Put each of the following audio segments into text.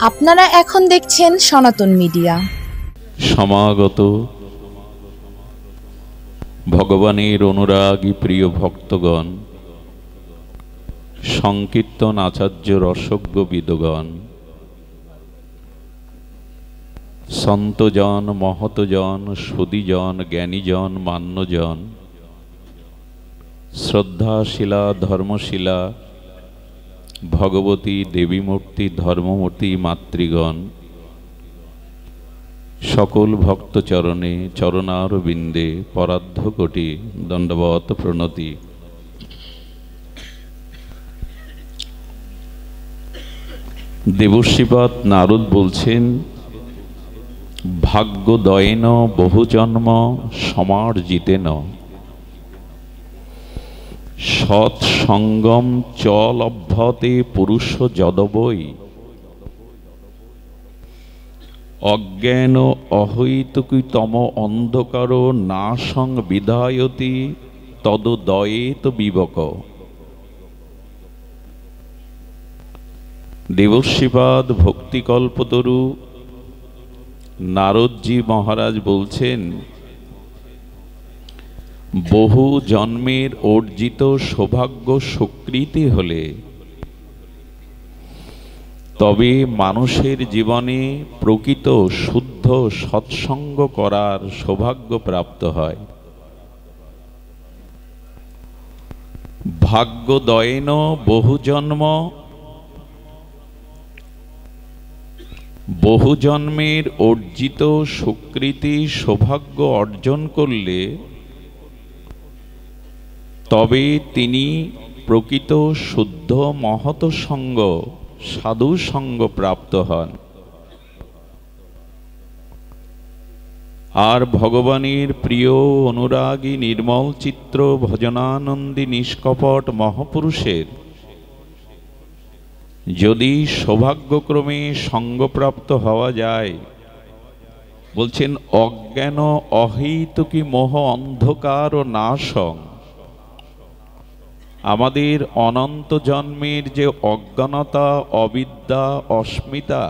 আপনারা এখন দেখছেন সনাতন মিডিয়া। সমাগত ভগবানের অনুরাগী প্রিয় ভক্তগণ, সংকীর্তন আচার্য রসজ্ঞ বিদগণ, সন্তজন মহতজন সুদীজন জ্ঞানীজন মান্যজন, শ্রদ্ধাশীলা ধর্মশীলা ভগবতী দেবীমূর্তি ধর্মমূর্তি মাতৃগণ, সকল ভক্ত চরণে চরণারবিন্দে পরার্ধ কোটি দণ্ডবত প্রণতি। দেবশ্রীপাদ নারদ বলছেন, ভাগ্যদয়েন বহুজন্ম সমার্জিতেন সৎসঙ্গম চ লভ্যতে পুরুষ যদবৈ অজ্ঞান অহৈতুকীতম অন্ধকার না সংবিধায়তি তদোদয়েত বিবক। দেবশ্রীপাদ ভক্তিকল্পতরু নারদজি মহারাজ বলছেন, বহু জন্মের অর্জিত সৌভাগ্য স্বীকৃতি হলে তবে মানুষের জীবনে প্রকৃত শুদ্ধ সৎসঙ্গ করার সৌভাগ্য প্রাপ্ত হয়। ভাগ্যদয়েন বহু জন্মের অর্জিত স্বীকৃতি সৌভাগ্য অর্জন করলে তবে তিনি প্রকৃত শুদ্ধ মহৎ সঙ্গ সাধু সঙ্গ প্রাপ্ত হন। আর ভগবানের প্রিয় অনুরাগী নির্মল চিত্র ভজনানন্দী নিষ্কপট মহাপুরুষের যদি সৌভাগ্যক্রমে সঙ্গপ্রাপ্ত হওয়া যায়, বলছেন অজ্ঞান অহৈতুকী মোহ অন্ধকার ও নাশং, আমাদের অনন্ত জন্মের যে অজ্ঞানতা অবিদ্যা অস্মিতা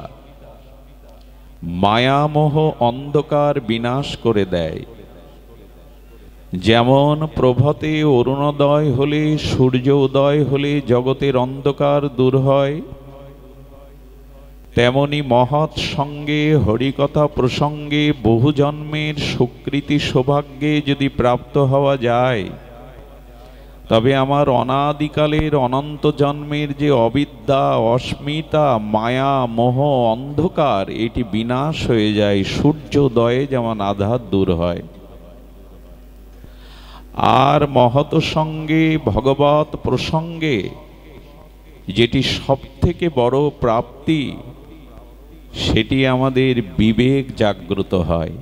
মায়ামোহ অন্ধকার বিনাশ করে দেয়। যেমন প্রভাতে অরুণোদয় হলে সূর্য উদয় হলে জগতের অন্ধকার দূর হয়, তেমনি মহৎ সঙ্গে হরিকথা প্রসঙ্গে বহু জন্মের স্বীকৃতি সৌভাগ্যে যদি প্রাপ্ত হওয়া যায়, তবে আমার অনাদিকালের অনন্ত জন্মের যে অবিদ্যা অস্মিতা মায়া মোহ অন্ধকার এটি বিনাশ হয়ে যায়। সূর্যোদয়ে যেমন আধার দূর হয়। আর মহৎ সঙ্গে ভগবত প্রসঙ্গে যেটি সব থেকে বড় প্রাপ্তি, সেটি আমাদের বিবেক জাগ্রত হয়।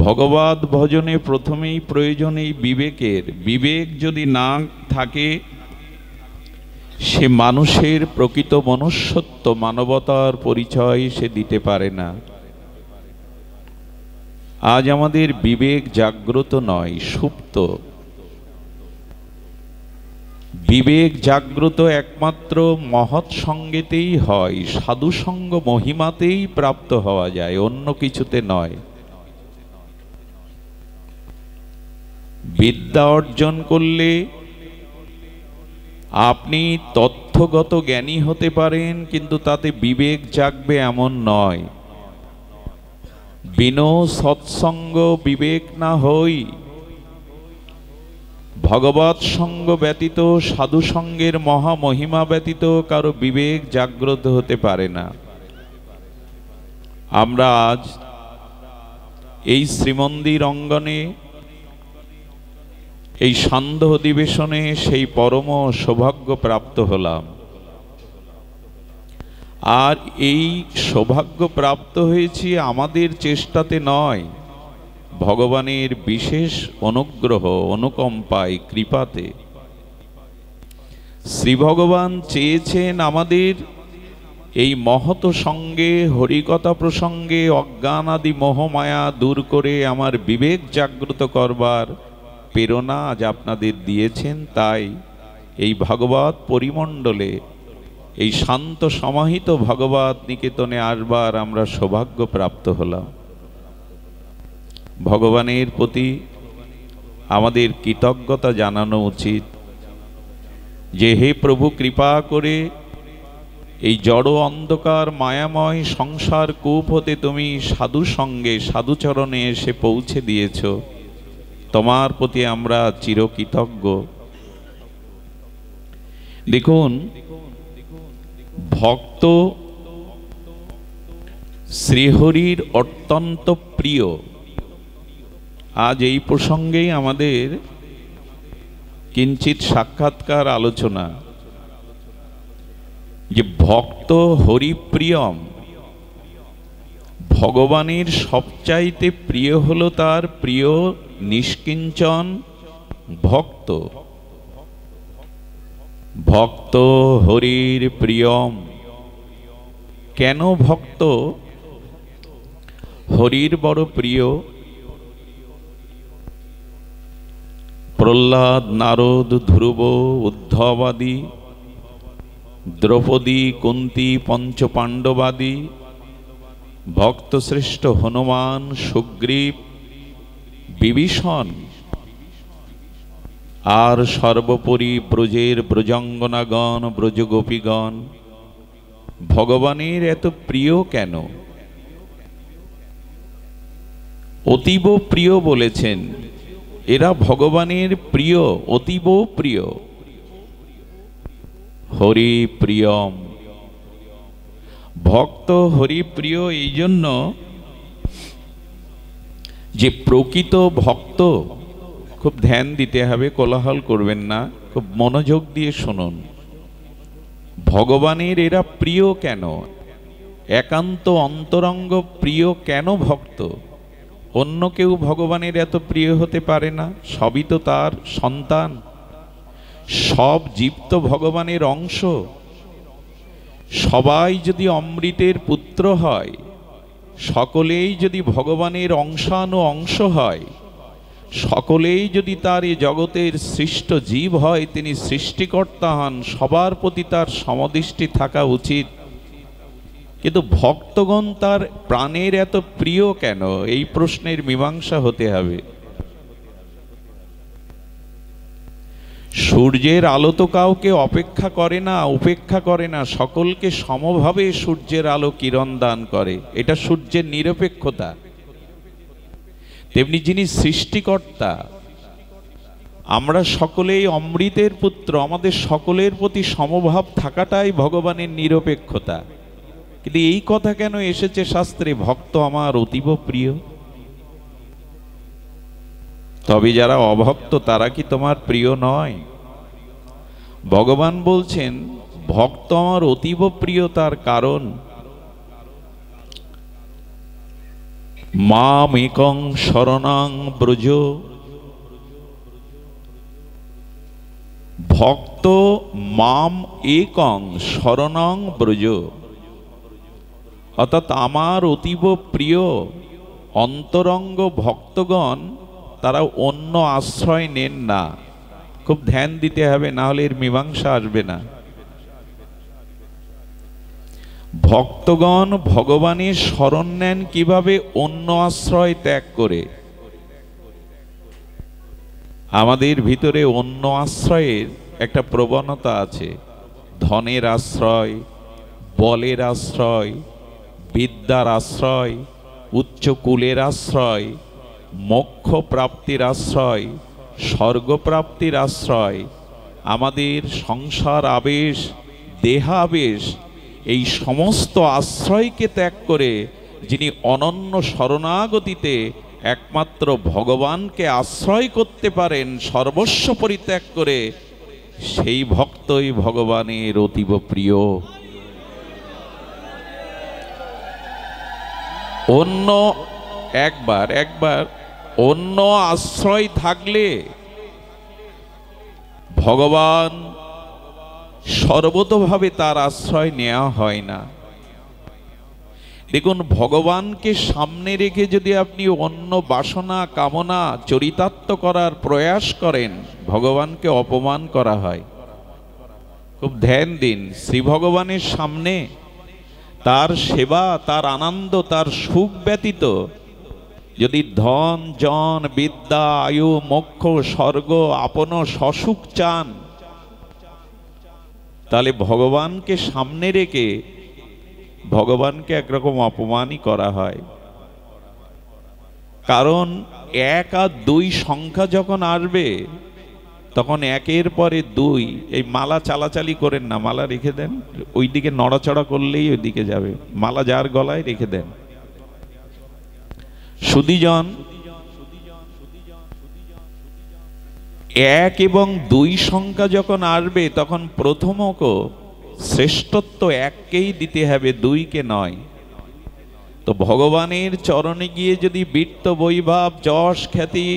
ভগবত ভজনে প্রথমেই প্রয়োজন এই বিবেকের। বিবেক যদি না থাকে, সে মানুষের প্রকৃত মনুষ্যত্ব মানবতার পরিচয় সে দিতে পারে না। আজ আমাদের বিবেক জাগ্রত নয়, সুপ্ত। বিবেক জাগ্রত একমাত্র মহৎ সঙ্গেতেই হয়, সাধু সঙ্গ মহিমাতেই প্রাপ্ত হওয়া যায়, অন্য কিছুতে নয়। বিদ্যা অর্জন করলে আপনি তথ্যগত জ্ঞানী হতে পারেন, কিন্তু তাতে বিবেক জাগবে এমন নয়। বিনো সৎসঙ্গ বিবেক না হই, ভগবৎ সঙ্গ ব্যতীত সাধু সঙ্গের মহামহিমা ব্যতীত কারো বিবেক জাগ্রত হতে পারে না। আমরা আজ এই শ্রীমন্দির অঙ্গনে এই সান্ধ্য অধিবেশনে সেই পরম সৌভাগ্য প্রাপ্ত হলাম। আর এই সৌভাগ্য প্রাপ্ত হয়েছি আমাদের চেষ্টাতে নয়, ভগবানের বিশেষ অনুগ্রহ অনুকম্পায় কৃপাতে। শ্রী ভগবান চেয়েছেন আমাদের এই মহৎ সঙ্গে হরিকথা প্রসঙ্গে অজ্ঞান আদি মোহমায়া দূর করে আমার বিবেক জাগ্রত করবার প্রেরণা আজ আপনাদের দিয়েছেন। তাই এই ভাগবত পরিমণ্ডলে এই শান্ত সমাহিত ভগবত নিকেতনে আসবার আমরা সৌভাগ্য প্রাপ্ত হলাম। ভগবানের প্রতি আমাদের কৃতজ্ঞতা জানানো উচিত যে হে প্রভু, কৃপা করে এই জড় অন্ধকার মায়াময় সংসার কূপ হতে তুমি সাধু সঙ্গে সাধুচরণে এসে পৌঁছে দিয়েছ। তোমার প্রতি আমরা চিরকৃতজ্ঞ। দেখুন, ভক্ত শ্রীহরির অত্যন্ত প্রিয়। আজ এই প্রসঙ্গেই আমাদের কিঞ্চিত সাক্ষাৎকার আলোচনা, যে ভক্ত হরিপ্রিয়ম, ভগবানের সবচাইতে প্রিয় হলো তার প্রিয় নিষ্কিঞ্চন ভক্ত। ভক্ত হরির প্রিয়ম। কেন ভক্ত হরির বড় প্রিয়? প্রহ্লাদ, নারদ, ধ্রুব, উদ্ধবাদি, দ্রৌপদী, কুন্তী, পঞ্চপাণ্ডবাদি, ভক্তশ্রেষ্ঠ হনুমান, সুগ্রীব, বিভীষণ, আর সর্বোপরি ব্রজের ব্রজাঙ্গনাগণ, ব্রজগোপীগণ ভগবানের এত প্রিয় কেন? অতীব প্রিয় বলেছেন, এরা ভগবানের প্রিয়, অতীব প্রিয়। হরি প্রিয়ম। ভক্ত হরি প্রিয় এই জন্য যে প্রকৃত ভক্ত, খুব ধ্যান দিতে হবে, কোলাহল করবেন না, খুব মনোযোগ দিয়ে শুনুন। ভগবানের এরা প্রিয় কেন? একান্ত অন্তরঙ্গ প্রিয় কেন ভক্ত? অন্য কেউ ভগবানের এত প্রিয় হতে পারে না, সবই তো তার সন্তান। সব জীব তো ভগবানের অংশ। সবাই যদি অমৃতের পুত্র হয়, সকলেই যদি ভগবানের অংশানু অংশ হয়, সকলেই যদি তার এই জগতের সৃষ্ট জীব হয়, তিনি সৃষ্টিকর্তা হন, সবার প্রতি তার সমদৃষ্টি থাকা উচিত। কিন্তু ভক্তগণ তার প্রাণের এত প্রিয় কেন? এই প্রশ্নের মীমাংসা হতে হবে। সূর্যের আলো তো কাউকে অপেক্ষা করে না, উপেক্ষা করে না, সকলকে সমভাবে সূর্যের আলো কিরণ দান করে। এটা সূর্যের নিরপেক্ষতা। তেমনি যিনি সৃষ্টিকর্তা, আমরা সকলেই অমৃতের পুত্র, আমাদের সকলের প্রতি সমভাব থাকাটাই ভগবানের নিরপেক্ষতা। কিন্তু এই কথা কেন এসেছে শাস্ত্রে, ভক্ত আমার অতীব প্রিয়? তবে যারা অভক্ত তারা কি তোমার প্রিয় নয়? ভগবান বলছেন ভক্ত আমার অতীব প্রিয়, তার কারণ মাম একং শরণং ব্রজ। ভক্ত মাম একং শরণং ব্রজ, অর্থাৎ আমার অতীব প্রিয় অন্তরঙ্গ ভক্তগণ তারা অন্য আশ্রয় নেন না। খুব ধ্যান দিতে হবে, না হলে এর মীমাংসা আসবে না। ভক্তগণ ভগবানের শরণ নেন কিভাবে? অন্য আশ্রয় ত্যাগ করে। আমাদের ভিতরে অন্য আশ্রয়ের একটা প্রবণতা আছে। ধনের আশ্রয়, বলের আশ্রয়, বিদ্যার আশ্রয়, উচ্চ কুলের আশ্রয়, মোক্ষ প্রাপ্তির আশ্রয়, স্বর্গপ্রাপ্তির আশ্রয়, আমাদের সংসার আবেশ, দেহাবেশ, এই সমস্ত আশ্রয়কে ত্যাগ করে যিনি অনন্য শরণাগতিতে একমাত্র ভগবানকে আশ্রয় করতে পারেন সর্বস্ব পরিত্যাগ করে, সেই ভক্তই ভগবানের অতীব প্রিয়। অন্য একবার অন্য আশ্রয় থাকলে ভগবান সর্বতোভাবে তার আশ্রয় নেওয়া হয় না। দেখুন, ভগবানকে সামনে রেখে যদি আপনি অন্য বাসনা কামনা চরিতার্থ করার প্রয়াস করেন, ভগবানকে অপমান করা হয়। খুব ধ্যান দিন। শ্রী ভগবানের সামনে তার সেবা, তার আনন্দ, তার সুখ ব্যতীত যদি ধন জন বিদ্যা আয়ু মোক্ষ স্বর্গ আপন সসুখ চান, তাহলে ভগবানকে সামনে রেখে ভগবানকে একরকম অপমানই করা হয়। কারণ 1 আর 2 সংখ্যা যখন আসবে তখন 1-এর পরে 2, এই মালা চালাচালি করেন না, মালা রেখে দেন, ওই দিকে নড়াচড়া করলেই ওই দিকে যাবে, মালা যার গলায় রেখে দেন। সুধীজন, 1 এবং 2 সংখ্যা যখন আসবে তখন প্রথমক শ্রেষ্ঠত্ব 1কেই দিতে হবে, 2কে নয়। তো ভগবানের চরণে গিয়ে যদি বীর্য বৈভব যশ খ্যাতি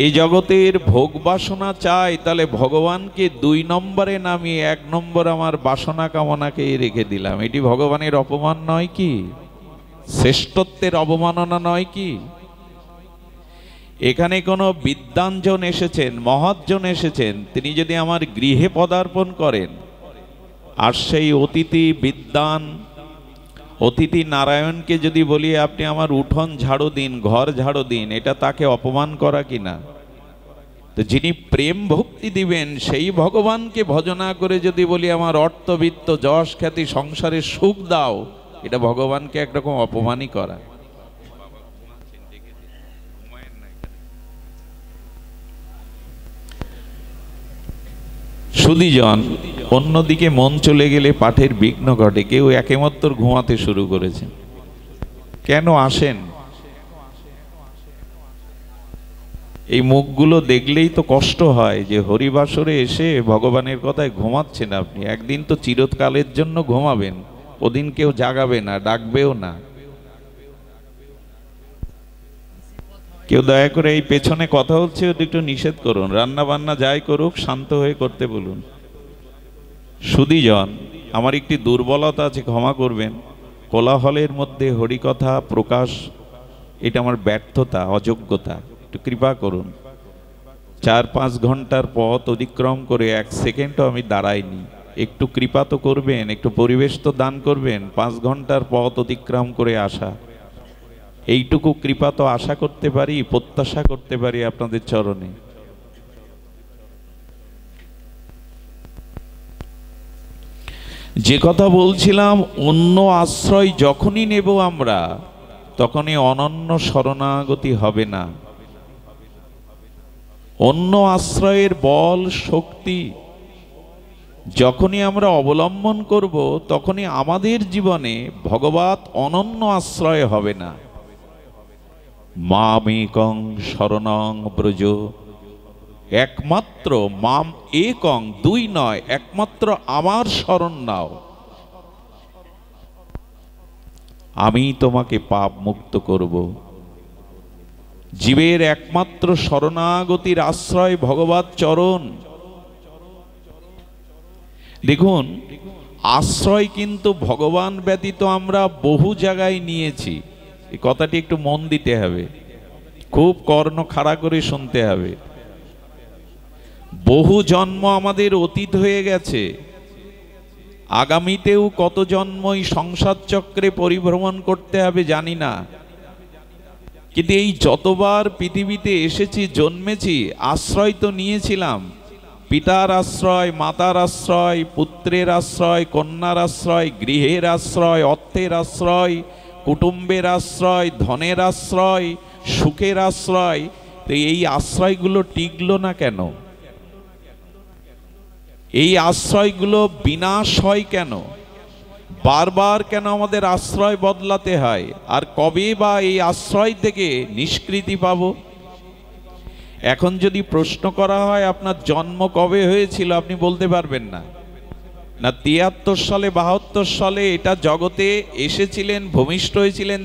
এই জগতের ভোগ বাসনা চাই, তাহলে ভগবানকে 2 নম্বরে নামিয়ে 1 নম্বর আমার বাসনা কামনাকে রেখে দিলাম। এটি ভগবানের অপমান নয় কি? শ্রেষ্ঠত্বের অবমাননা নয় কি? এখানে কোনো বিদ্বানজন এসেছেন, মহৎজন এসেছেন, তিনি যদি আমার গৃহে পদার্পণ করেন আর সেই অতিথি বিদ্বান অতিথি নারায়ণকে যদি বলি আপনি আমার উঠোন ঝাড়ু দিন, ঘর ঝাড়ু দিন, এটা তাকে অপমান করা কিনা? তো যিনি প্রেম ভক্তি দিবেন সেই ভগবানকে ভজনা করে যদি বলি আমার অর্থবিত্ত যশ খ্যাতি সংসারের সুখ দাও, এটা ভগবানকে একরকম অপমানই করা। সুধীজন, অন্যদিকে মন চলে গেলে পাঠের বিঘ্ন ঘটে। কেউ একেমাত্র ঘুমাতে শুরু করেছে। কেন আসেন? এই মুখগুলো দেখলেই তো কষ্ট হয় যে হরিবাসরে এসে ভগবানের কথায় ঘুমাচ্ছেন আপনি। একদিন তো চিরকালের জন্য ঘুমাবেন, ওদিন কেউ জাগাবে না, ডাকবেও না। কেউ দয়া করে এই পেছনে কথা হচ্ছে ওটা একটু নিষেধ করুন, রান্না বান্না যাই করুক শান্ত হয়ে করতে বলুন। সুধীজন, আমার একটি দুর্বলতা আছে, ক্ষমা করবেন। কোলাহলের মধ্যে হরিকথা প্রকাশ এটা আমার ব্যর্থতা, অযোগ্যতা, একটু কৃপা করুন। 4-5 ঘন্টার পথ অতিক্রম করে 1 সেকেন্ডও আমি দাঁড়াইনি, একটু কৃপা তো করবেন, একটু পরিবেশ তো দান করবেন। 5 ঘন্টার পথ অতিক্রম করে আসা, এইটুকু কৃপা তো আশা করতে পারি, প্রত্যাশা করতে পারি আপনাদের চরণে। যে কথা বলছিলাম, অন্য আশ্রয় যখনই নেব আমরা তখনই অনন্য শরণাগতি হবে না। অন্য আশ্রয়ের বল শক্তি যখনই আমরা অবলম্বন করব তখনই আমাদের জীবনে ভগবৎ অনন্য আশ্রয় হবে না। মামেকং শরণং ব্রজ, একমাত্র মাম একং, 2 নয়, একমাত্র আমার শরণ নাও, আমি তোমাকে পাপ মুক্ত করব। জীবের একমাত্র শরণাগতির আশ্রয় ভগবৎ চরণ। দেখুন, আশ্রয় কিন্তু ভগবান ব্যতীত আমরা বহু জায়গায় নিয়েছি। এই কথাটি একটু মন দিতে হবে, খুব কর্ণ খাড়া করে শুনতে হবে। বহু জন্ম আমাদের অতীত হয়ে গেছে, আগামীতেও কত জন্মই সংসার চক্রে পরিভ্রমণ করতে হবে জানি না। কিন্তু এই যতবার পৃথিবীতে এসেছি, জন্মেছি, আশ্রয় তো নিয়েছিলাম। পিতার আশ্রয়, মাতার আশ্রয়, পুত্রের আশ্রয়, কন্যার আশ্রয়, গৃহের আশ্রয়, অর্থের আশ্রয়, কুটুম্বের আশ্রয়, ধনের আশ্রয়, সুখের আশ্রয়। তো এই আশ্রয়গুলো টিকলো না কেন? এই আশ্রয়গুলো বিনাশ হয় কেন? বারবার কেন আমাদের আশ্রয় বদলাতে হয়? আর কবে বা এই আশ্রয় থেকে নিষ্কৃতি পাব? এখন যদি প্রশ্ন করা হয় আপনার জন্ম কবে হয়েছিল, আপনি বলতে পারবেন না। না 73 সালে 72 সালে এটা জগতে এসেছিলেন, ভূমিষ্ঠ হয়েছিলেন,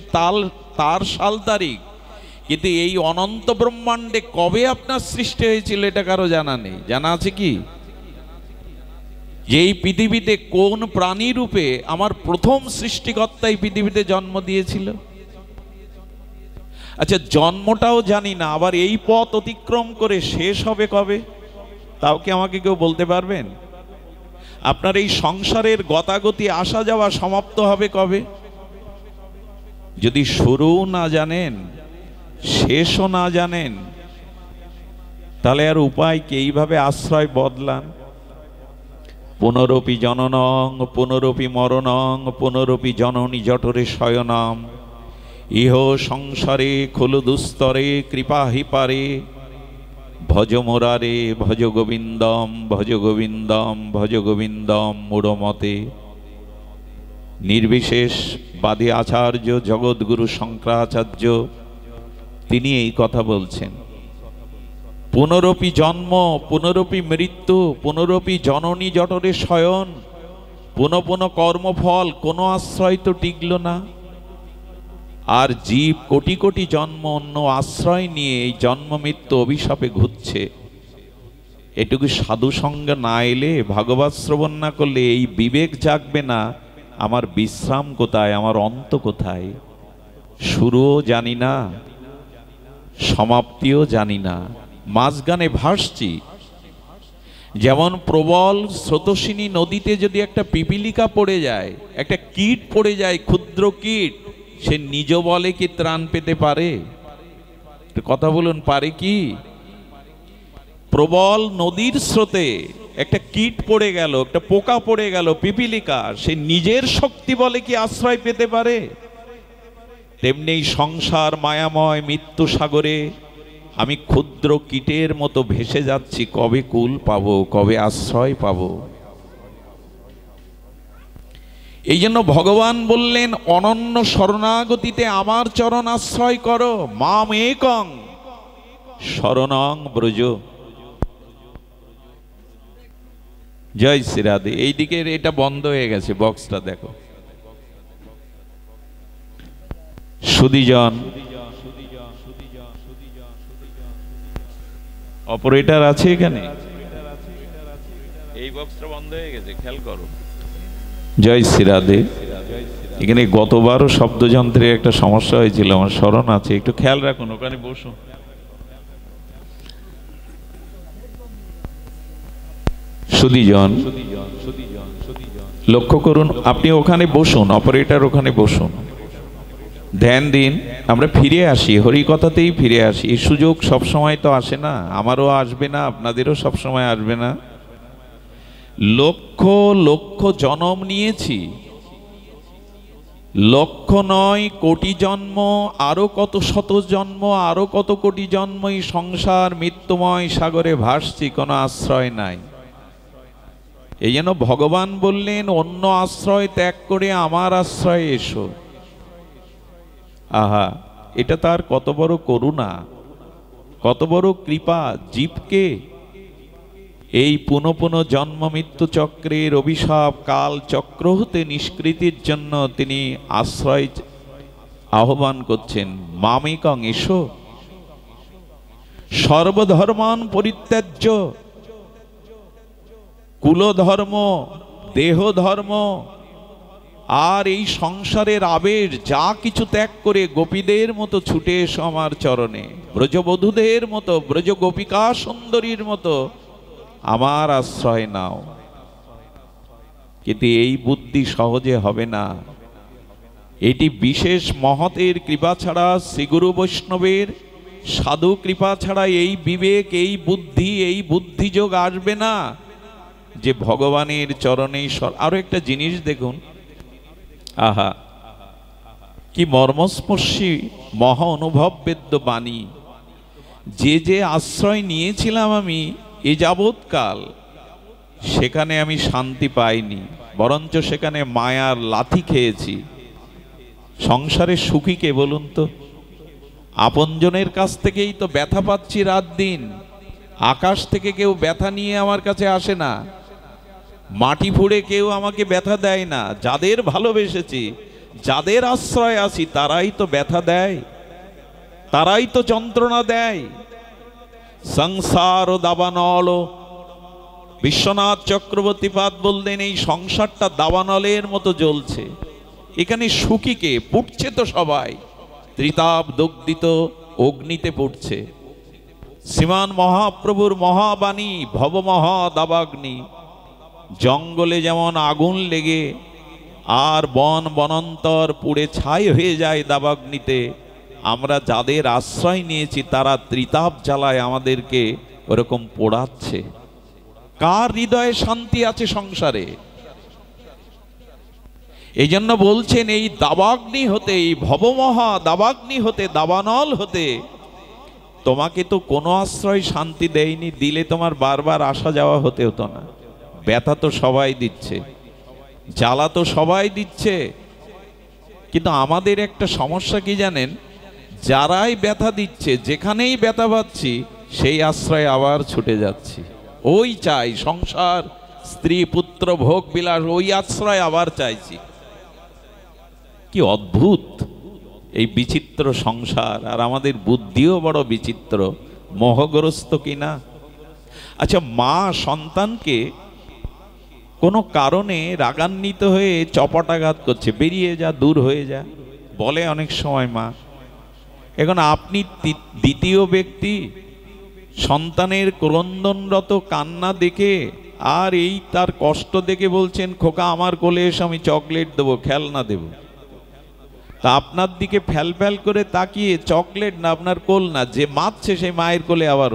তার সাল তারিখ, কিন্তু এই অনন্ত ব্রহ্মাণ্ডে কবে আপনার সৃষ্টি হয়েছিল এটা কারো জানা নেই। জানা আছে কি যে এই পৃথিবীতে কোন প্রাণী রূপে আমার প্রথম সৃষ্টিকর্তাই পৃথিবীতে জন্ম দিয়েছিল? আচ্ছা, জন্মটাও জানি না, আবার এই পথ অতিক্রম করে শেষ হবে কবে? তাও কি আমাকে কেউ বলতে পারবেন? আপনার এই সংসারের গতাগতি আসা যাওয়া সমাপ্ত হবে কবে? যদি শুরুও না জানেন, শেষও না জানেন, তাহলে আর উপায় কি? এইভাবে আশ্রয় বদলান। পুনরপি জননং পুনরপি মরণং পুনরপি জননী জঠরে শয়নম ইহ সংসারে খলু দুস্তরে কৃপা হি পারে ভজ মোরারে ভজ গোবিন্দম ভজ গোবিন্দম ভজ গোবিন্দম মূঢ়মতে। নির্বিশেষ বাদী আচার্য জগৎগুরু শঙ্করাচার্য তিনি এই কথা বলছেন। পুনরপি জন্ম পুনরপি মৃত্যু পুনরপি জননী জঠরে শয়ন, পুনঃ পুনঃ কর্মফল, কোনো আশ্রয় তো টিকল না। আর জীব কোটি কোটি জন্ম অন্য আশ্রয় নিয়ে এই জন্ম মৃত্যু অভিশাপে ঘুরছে। এটুকু সাধু সঙ্গে না এলে, ভাগবত শ্রবণ না করলে এই বিবেক জাগবে না আমার বিশ্রাম কোথায়, আমার অন্ত কোথায়। শুরুও জানি না, সমাপ্তিও জানি না, মাঝখানে ভাসছি। যেমন প্রবল স্রোতস্বিনী নদীতে যদি একটা পিপিলিকা পড়ে যায়, একটা কীট পড়ে যায়, ক্ষুদ্র কীট, সে নিজ বলে কি ত্রাণ পেতে পারে? কথা বলুন, পারে কি? প্রবল নদীর স্রোতে একটা কীট পড়ে গেল, একটা পোকা পড়ে গেল, পিপিলিকা, সে নিজের শক্তি বলে কি আশ্রয় পেতে পারে? তেমনি সংসার মায়াময় মৃত্যু সাগরে আমি ক্ষুদ্র কীটের মতো ভেসে যাচ্ছি। কবে কুল পাবো, কবে আশ্রয় পাবো? এই জন্য ভগবান বললেন, অনন্য শরণাগতিতে আমার চরণ আশ্রয় করো। মাম একং শরণং ব্রজ। জয় শ্রী রাধে। এইদিকে এটা বন্ধ হয়ে গেছে, বক্সটা দেখো। সুধীজন অপারেটর আছে এখানে? এই বক্সটা বন্ধ হয়ে গেছে, খেয়াল করো। জয় শ্রী রাধে। এখানে গতবারও শব্দযন্ত্রে একটা সমস্যা হয়েছিল, আমার স্মরণ আছে, একটু খেয়াল রাখুন। ওখানে বসুন। সুধীজন লক্ষ্য করুন, আপনি ওখানে বসুন, অপারেটর ওখানে বসুন, ধ্যান দিন। আমরা ফিরে আসি, হরিকথাতেই ফিরে আসি। এই সুযোগ সবসময় তো আসে না, আমারও আসবে না, আপনাদেরও সবসময় আসবে না। লক্ষ লক্ষ জন্ম নিয়েছি, লক্ষ নয় কোটি জন্ম, আরো কত শত জন্ম, আরো কত কোটি জন্ম এই সংসার মৃত্যুময় সাগরে ভাসছি, কোনো আশ্রয় নাই। এই জন্য ভগবান বললেন, অন্য আশ্রয় ত্যাগ করে আমার আশ্রয়ে এসো। আহা, এটা তার কত বড় করুণা, কত বড় কৃপা। জীবকে এই পুনঃ পুনঃ জন্ম মৃত্যু চক্রের অভিশাপ কাল চক্র হতে নিষ্কৃতির জন্য তিনি আশ্রয় আহ্বান করছেন। মামেকং এসো। সর্বধর্মান পরিত্যাজ্য, কুলধর্ম, দেহ ধর্ম আর এই সংসারের আবেশ যা কিছু ত্যাগ করে গোপীদের মতো ছুটে এসো আমার চরণে, ব্রজবধূদের মতো, ব্রজ গোপিকা সুন্দরীর মতো আমার আশ্রয় নাও। কিন্তু এই বুদ্ধি সহজে হবে না। এটি বিশেষ মহতের কৃপা ছাড়া, শ্রীগুরু বৈষ্ণবের সাধু কৃপা ছাড়া এই বিবেক, এই বুদ্ধি, এই বুদ্ধিযোগ আসবে না যে ভগবানের চরণে। আরো একটা জিনিস দেখুন, আহা কি মর্মস্পর্শী মহা অনুভব বেদ্য বাণী। যে যে আশ্রয় নিয়েছিলাম আমি এ যাবৎকাল, সেখানে আমি শান্তি পাইনি, বরঞ্চ সেখানে মায়ার লাথি খেয়েছি। সংসারে সুখী কে বলুন তো? আপনজনের কাছ থেকেই তো ব্যথা পাচ্ছি রাত দিন। আকাশ থেকে কেউ ব্যথা নিয়ে আমার কাছে আসে না, মাটি ফুঁড়ে কেউ আমাকে ব্যথা দেয় না। যাদের ভালোবেসেছি, যাদের আশ্রয় আছি, তারাই তো ব্যথা দেয়, তারাই তো যন্ত্রণা দেয়। সংসার ও দাবানল। বিশ্বনাথ চক্রবর্তী পাদ বললেন, এই সংসারটা দাবানলের মতো জ্বলছে, এখানে সুখী কে? পুড়ছে তো সবাই, ত্রিতাপ দগ্ধিত অগ্নিতে পুড়ছে। শ্রীমান মহাপ্রভুর মহাবাণী ভবমহা দাবাগ্নি। জঙ্গলে যেমন আগুন লেগে আর বন বনান্তর পুড়ে ছাই হয়ে যায় দাবাগ্নিতে, আমরা যাদের আশ্রয় নিয়েছি তারা ত্রিতাপ জ্বালায় আমাদেরকে ওরকম পোড়াচ্ছে। কার হৃদয়ে শান্তি আছে সংসারে? এই জন্য বলছেন এই দাবাগ্নি হতে, এই ভবমহা দাবাগ্নি হতে, দাবানল হতে তোমাকে তো কোনো আশ্রয় শান্তি দেয়নি। দিলে তোমার বারবার আসা যাওয়া হতে হতো না। ব্যথা তো সবাই দিচ্ছে, জ্বালা তো সবাই দিচ্ছে, কিন্তু আমাদের একটা সমস্যা কি জানেন? যারাই ব্যথা দিচ্ছে, যেখানেই ব্যথা পাচ্ছি সেই আশ্রয়ে আবার ছুটে যাচ্ছি। ওই চাই সংসার, স্ত্রী পুত্র ভোগ বিলাস, ওই আশ্রয় আবার চাইছি। কি অদ্ভুত এই বিচিত্র সংসার! আর আমাদের বুদ্ধিও বড় বিচিত্র, মোহগ্রস্ত কিনা। আচ্ছা, মা সন্তানকে কোনো কারণে রাগান্বিত হয়ে চপটাঘাত করছে, বেরিয়ে যা, দূর হয়ে যা বলে অনেক সময় মা। এখন আপনি দ্বিতীয় ব্যক্তি, সন্তানের ক্রন্দনরত কান্না দেখে আর এই তার কষ্ট দেখে বলছেন, খোকা আমার কোলে এসে আমি চকলেট দেবো, খেলনা দেব। তা আপনার দিকে ফ্যাল ফ্যাল করে তাকিয়ে চকলেট না, আপনার কোল না, যে মারছে সেই মায়ের কোলে আবার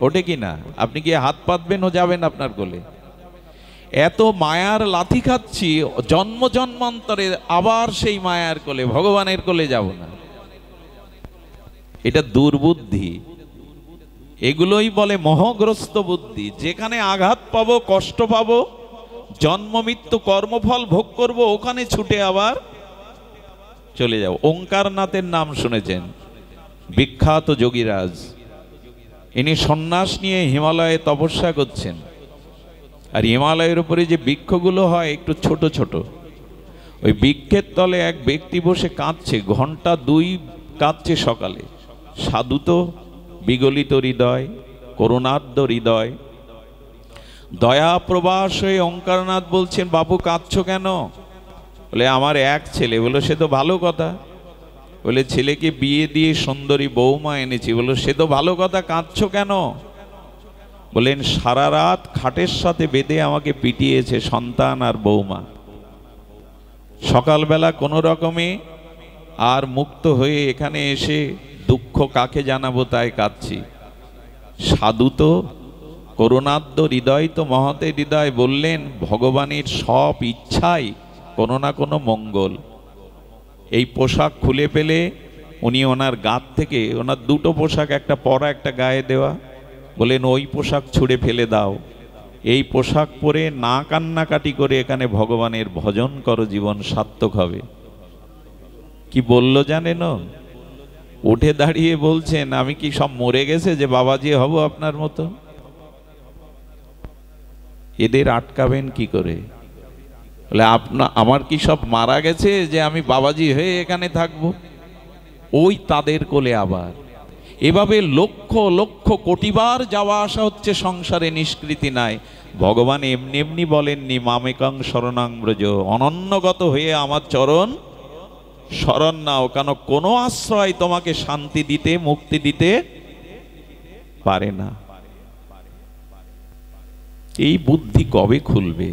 ওঠে কি না? আপনি কি হাত পাতবেন, ও যাবেন আপনার কোলে? এত মায়ার লাথি খাচ্ছি জন্ম জন্মান্তরে, আবার সেই মায়ার কোলে, ভগবানের কোলে যাব না। এটা দুর্বুদ্ধি। এগুলোই বলে মোহগ্রস্ত বুদ্ধি। যেখানে আঘাত পাবো, কষ্ট পাবো, জন্ম মৃত্যু কর্মফল ভোগ করব, ওখানে ছুটে আবার চলে যাও। ওঙ্কারনাথের নাম শুনেছেন, বিখ্যাত যোগীরাজ। ইনি সন্ন্যাস নিয়ে হিমালয়ে তপস্যা করছেন। আর হিমালয়ের উপরে যে বৃক্ষগুলো হয় একটু ছোট ছোট, ওই বৃক্ষের তলে এক ব্যক্তি বসে কাঁদছে, ঘন্টা 2 কাঁদছে সকালে। সাধু তো, বিগলিত হৃদয়, করুণার্দ্র হৃদয়, দয়া প্রবাস হয়ে ওঙ্কারনাথ বলছেন, বাবু কাঁদছো কেন? বলে আমার এক ছেলে। বলো সে তো ভালো কথা। বলে ছেলেকে বিয়ে দিয়ে সুন্দরী বৌমা এনেছি। বলো সে তো ভালো কথা, কাঁদছো কেন? বলেন সারা রাত খাটের সাথে বেঁধে আমাকে পিটিয়েছে সন্তান আর বৌমা। সকালবেলা কোনো রকমে আর মুক্ত হয়ে এখানে এসে দুঃখ কাকে জানাবো তাই কাঁদছি। সাধু তো, করুণাদ্য হৃদয় তো, মহতে হৃদয়, বললেন ভগবানের সব ইচ্ছাই কোনো না কোনো মঙ্গল। এই পোশাক খুলে পেলে উনি ওনার গাত থেকে, ওনার 2টো পোশাক, একটা পরা একটা গায়ে দেওয়া, বলেন ওই পোশাক ছুঁড়ে ফেলে দাও, এই পোশাক পরে না কান্নাকাটি করে এখানে ভগবানের ভজন করো, জীবন সার্থক হবে। কি বলল জানেন? উঠে দাঁড়িয়ে বলছেন, আমি কি সব মরে গেছে যে বাবাজি হব আপনার মতো? এদের আটকাবেন কি করে? বলে আমার কি সব মারা গেছে যে আমি বাবাজি হয়ে এখানে থাকবো? ওই তাদের কোলে আবার। এভাবে লক্ষ লক্ষ কোটিবার যাওয়া আসা হচ্ছে সংসারে, নিষ্কৃতি নাই। ভগবান এমনি এমনি বলেননি মামেকং শরণাং ব্রজ, অনন্যগত হয়ে আমার চরণ শরণ নাও, কেন কোনো আশ্রয় তোমাকে শান্তি দিতে, মুক্তি দিতে পারে না। এই বুদ্ধি কবে খুলবে?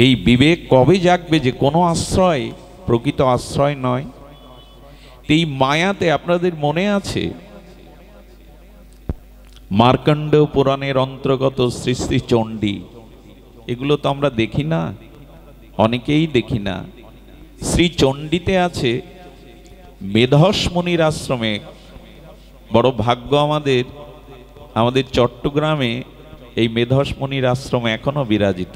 এই বিবেক কবে জাগবে যে কোনো আশ্রয় প্রকৃত আশ্রয় নয়? এই মায়াতে আপনাদের মনে আছে মার্কণ্ড পুরাণের অন্তর্গত শ্রী শ্রী চণ্ডী, এগুলো তো আমরা দেখি না, অনেকেই দেখি না। শ্রী চণ্ডীতে আছে মেধস মুনির আশ্রমে। বড় ভাগ্য আমাদের, আমাদের চট্টগ্রামে এই মেধস মুনির আশ্রম এখনো বিরাজিত।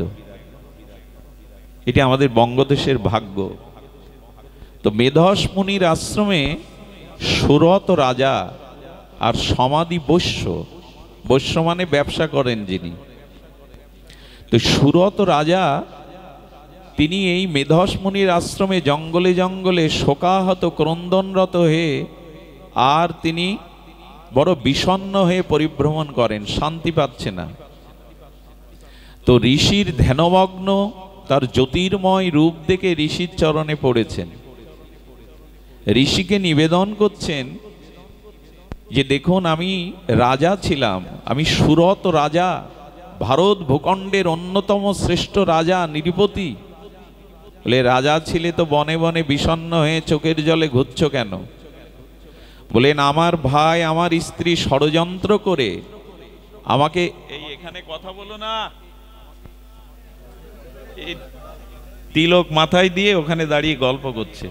এটি আমাদের বঙ্গদেশের ভাগ্য। তো মেধস মুনির আশ্রমে সুরত রাজা আর সমাধি বৈশ্য, বৈশ্য মানে ব্যবসা করেন যিনি, তো সুরত রাজা তিনি এই মেধস মুনির আশ্রমে জঙ্গলে জঙ্গলে শোকাহত ক্রন্দনরত হয়ে আর তিনি বড় বিষণ্ণ হয়ে পরিভ্রমণ করেন, শান্তি পাচ্ছে না। তো ঋষির ধ্যানমগ্ন তার জ্যোতির্ময় রূপ দেখে ঋষির চরণে পড়েছেন। ঋষিকে নিবেদন করছেন যে দেখুন আমি রাজা ছিলাম, আমি সুরত রাজা, ভারত ভূখণ্ডের অন্যতম শ্রেষ্ঠ রাজা নৃপতি। বলে রাজা ছিলে তো বনে বনে বিষণ্ণ হয়ে চোখের জলে ঘুরছ কেন? বলেন আমার ভাই আমার স্ত্রী ষড়যন্ত্র করে আমাকে, এই এখানে কথা বলো না, এই তিলক মাথায় দিয়ে ওখানে দাঁড়িয়ে গল্প করছে,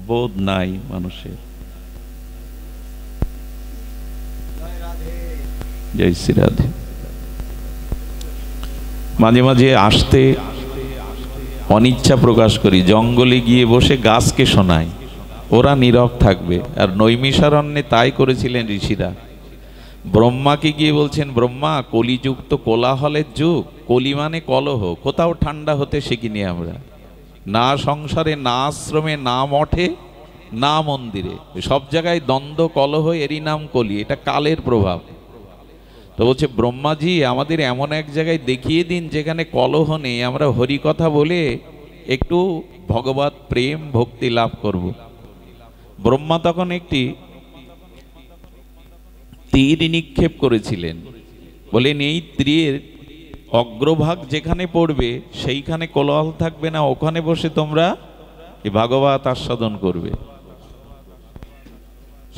বোধ নাই মানুষের। জয় শ্রী রাধে। মাঝে মাঝে আসতে অনিচ্ছা প্রকাশ করি, জঙ্গলে গিয়ে বসে গাছকে শোনাই, ওরা নীরব থাকবে। আর নৈমিষারণ্যে তাই করেছিলেন ঋষিরা। ব্রহ্মাকে গিয়ে বলছেন, ব্রহ্মা কলিযুগ তো কোলাহলের যুগ, কলি মানে কলহ, কোথাও ঠান্ডা হতে শিখিনি আমরা, না সংসারে না আশ্রমে না মঠে না মন্দিরে, সব জায়গায় দ্বন্দ্ব কলহ, এরই নাম কলি, এটা কালের প্রভাব। তো বলছে ব্রহ্মাজি আমাদের এমন এক জায়গায় দেখিয়ে দিন যেখানে কলহ নেই, আমরা হরি কথা বলে একটু ভগবত প্রেম ভক্তি লাভ করব। ব্রহ্মা তখন একটি তীর নিক্ষেপ করেছিলেন, বলেন এই তীরের অগ্রভাগ যেখানে পড়বে সেইখানে কোলাহল থাকবে না, ওখানে বসে তোমরা এই ভাগবত আস্বাদন করবে।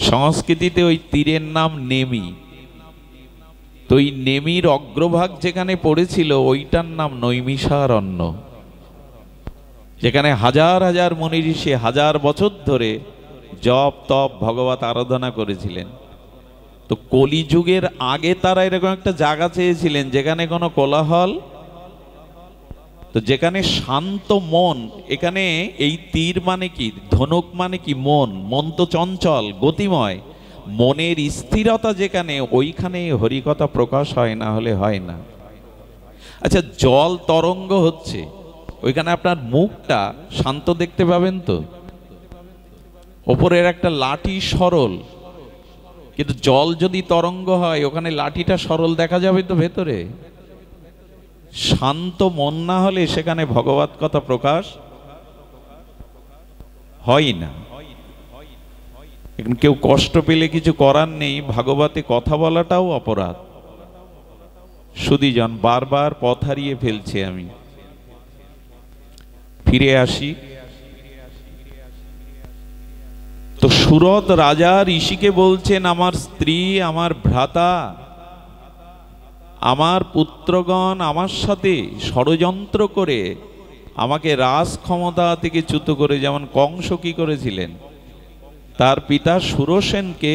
সংস্কৃতিতে ওই তীরের নাম নেমি। তো এই নেমির অগ্রভাগ যেখানে পড়েছিল ওইটার নাম নৈমিষারণ্য, যেখানে হাজার হাজার মুনি ঋষি হাজার বছর ধরে জপ তপ ভগবত আরাধনা করেছিলেন। তো কলিযুগের আগে তারা এরকম একটা জায়গা চেয়েছিলেন যেখানে কোনো কোলাহল, তো যেখানে শান্ত মন। এখানে এই তীর মানে কি, ধনুক মানে কি মন, মন তো চঞ্চল গতিময়, মনের স্থিরতা যেখানে, ওইখানে হরিকথা প্রকাশ হয়, না হলে হয় না। আচ্ছা জল তরঙ্গ হচ্ছে, ওইখানে আপনার মুখটা শান্ত দেখতে পাবেন তো? ওপরের একটা লাঠি সরল, কিন্তু জল যদি তরঙ্গ হয় ওখানে লাঠিটা সরল দেখা যাবে তো ভেতরে? শান্ত মন না হলে সেখানে ভগবত কথা প্রকাশ হয় না। এখন কেউ কষ্ট পেলে কিছু করার নেই, ভাগবতে কথা বলাটাও অপরাধ। সুধীজন বারবার পথ হারিয়ে ফেলছে, আমি ফিরে আসি। তো সুরত রাজা ঋষিকে বলছেন, আমার স্ত্রী আমার ভ্রাতা আমার পুত্রগণ আমার সাথে ষড়যন্ত্র করে আমাকে রাজ ক্ষমতা থেকে চ্যুত করে, যেমন কংস কি করেছিলেন, তার পিতা সুরসেনকে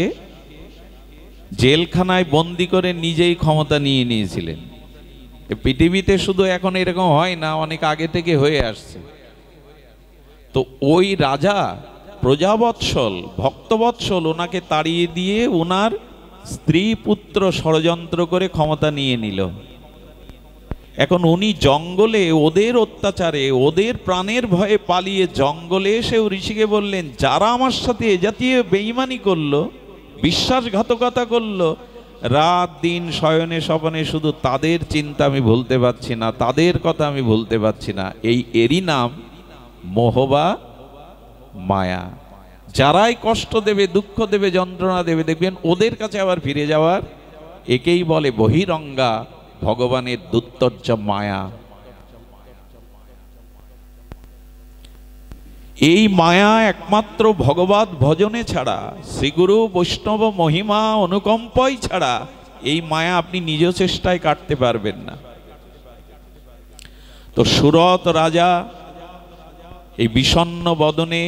জেলখানায় বন্দি করে নিজেই ক্ষমতা নিয়ে নিয়েছিলেন। পৃথিবীতে শুধু এখন এরকম হয় না, অনেক আগে থেকে হয়ে আসছে। তো ওই রাজা প্রজাবৎসল ভক্তবৎসল ওনাকে তাড়িয়ে দিয়ে ওনার স্ত্রী পুত্র ষড়যন্ত্র করে ক্ষমতা নিয়ে নিল। এখন উনি জঙ্গলে ওদের অত্যাচারে ওদের প্রাণের ভয়ে পালিয়ে জঙ্গলে এসে ঋষিকে বললেন, যারা আমার সাথে এ জাতীয় বেঈমানি করলো, বিশ্বাসঘাতকতা করলো, রাত দিন শয়নে স্বপনে শুধু তাদের চিন্তা আমি ভুলতে পারছি না, তাদের কথা আমি ভুলতে পারছি না। এরই নাম মোহ বা মায়া। যারাই কষ্ট দেবে, দুঃখ দেবে, যন্ত্রণা দেবে, দেখবেন ওদের কাছে আবার ফিরে যাওয়ার, একেই বলে বহিরঙ্গা ভগবানের দুত্তর্য মায়া। এই মায়া একমাত্র ভগবত ভজনে ছাড়া, শ্রীগুরু বৈষ্ণব মহিমা অনুকম্পাই ছাড়া এই মায়া আপনি নিজ চেষ্টায় কাটতে পারবেন না। তো সুরত রাজা এই বিষণ্ণ বদনে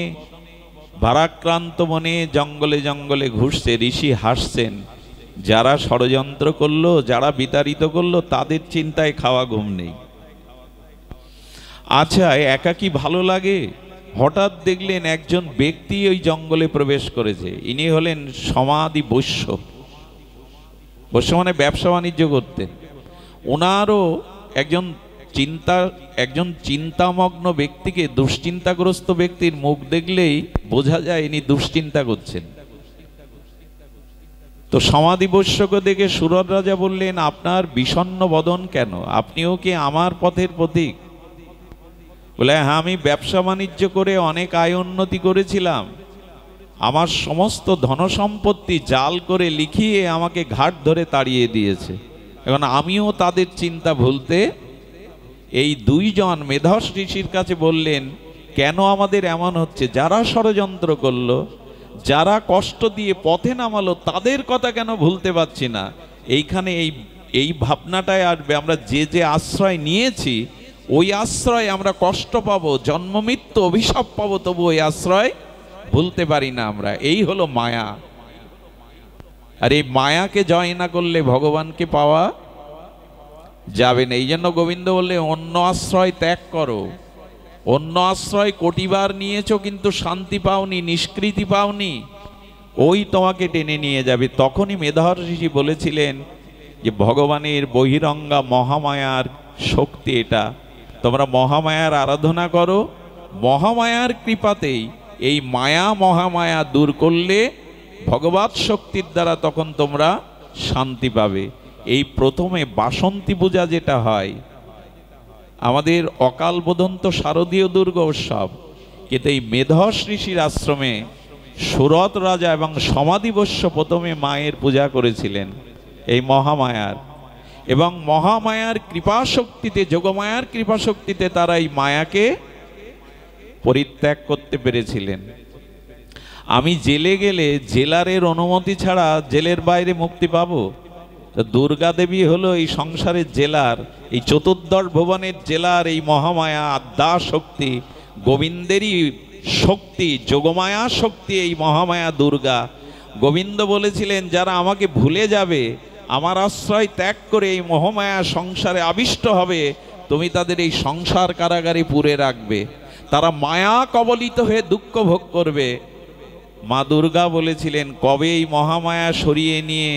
ভারাক্রান্ত মনে জঙ্গলে জঙ্গলে ঘুরছে, ঋষি হাসছেন। যারা ষড়যন্ত্র করলো, যারা বিতাড়িত করলো, তাদের চিন্তায় খাওয়া ঘুম নেই। আচ্ছা একা কি ভালো লাগে? হঠাৎ দেখলেন একজন ব্যক্তি ওই জঙ্গলে প্রবেশ করেছে, ইনি হলেন সমাধি বৈশ্য। বৈশ্য মানে ব্যবসা বাণিজ্য করতেন। ওনারও একজন চিন্তামগ্ন ব্যক্তিকে, দুশ্চিন্তাগ্রস্ত ব্যক্তির মুখ দেখলেই বোঝা যায় ইনি দুশ্চিন্তা করছেন। তো সমাধি বৈশ্যকে দেখে সুরত রাজা বললেন, আপনার বিষণ্ণ বদন কেন? আপনিও কি আমার পথের পথিক? বলে হ্যাঁ, আমি ব্যবসা বাণিজ্য করে অনেক আয় উন্নতি করেছিলাম, আমার সমস্ত ধনসম্পত্তি জাল করে লিখিয়ে আমাকে ঘাট ধরে তাড়িয়ে দিয়েছে। এখন আমিও তাদের চিন্তা ভুলতে এই দুইজন মেধস ঋষির কাছে বললেন, কেন আমাদের এমন হচ্ছে? যারা ষড়যন্ত্র করলো, যারা কষ্ট দিয়ে পথে নামালো, তাদের কথা কেন ভুলতে পারছি না? এইখানে এই ভাবনাটায় আসবে, আমরা যে যে আশ্রয় নিয়েছি ওই আশ্রয় আমরা কষ্ট পাবো, জন্ম মৃত্যু অভিশাপ পাবো, তবু ওই আশ্রয় ভুলতে পারি না আমরা। এই হলো মায়া। আর এই মায়াকে জয় না করলে ভগবানকে পাওয়া যাবে না। এই জন্য গোবিন্দ বললে অন্য আশ্রয় ত্যাগ করো। অন্য আশ্রয় কোটিবার নিয়েছো কিন্তু শান্তি পাওনি, নিষ্কৃতি পাওনি, ওই তোমাকে টেনে নিয়ে যাবে। তখনই মেধস ঋষি বলেছিলেন যে ভগবানের বহিরঙ্গা মহামায়ার শক্তি এটা, তোমরা মহামায়ার আরাধনা করো, মহামায়ার কৃপাতেই এই মায়া মহামায়া দূর করলে ভগবৎ শক্তির দ্বারা তখন তোমরা শান্তি পাবে। এই প্রথমে বাসন্তী পূজা যেটা হয়, আমাদের অকাল বোধন্ত শারদীয় দুর্গা উৎসব, কিন্তু এই মেধস ঋষির আশ্রমে সুরত রাজা এবং সমাধিবস্য প্রথমে মায়ের পূজা করেছিলেন এই মহামায়ার, এবং মহামায়ার কৃপাশক্তিতে, যোগমায়ার কৃপাশক্তিতে তারা এই মায়াকে পরিত্যাগ করতে পেরেছিলেন। আমি জেলে গেলে জেলারের অনুমতি ছাড়া জেলের বাইরে মুক্তি পাবো? দুর্গা দেবী হলো এই সংসারের জেলার, এই চতুর্দশ ভুবনের জেলার এই মহামায়া আদ্যা শক্তি, গোবিন্দেরই শক্তি, যোগমায়া শক্তি এই মহামায়া দুর্গা। গোবিন্দ বলেছিলেন যারা আমাকে ভুলে যাবে, আমার আশ্রয় ত্যাগ করে এই মহামায়া সংসারে আবিষ্ট হবে, তুমি তাদের এই সংসার কারাগারে পুরে রাখবে, তারা মায়া কবলিত হয়ে দুঃখ ভোগ করবে। মা দুর্গা বলেছিলেন কবে এই মহামায়া সরিয়ে নিয়ে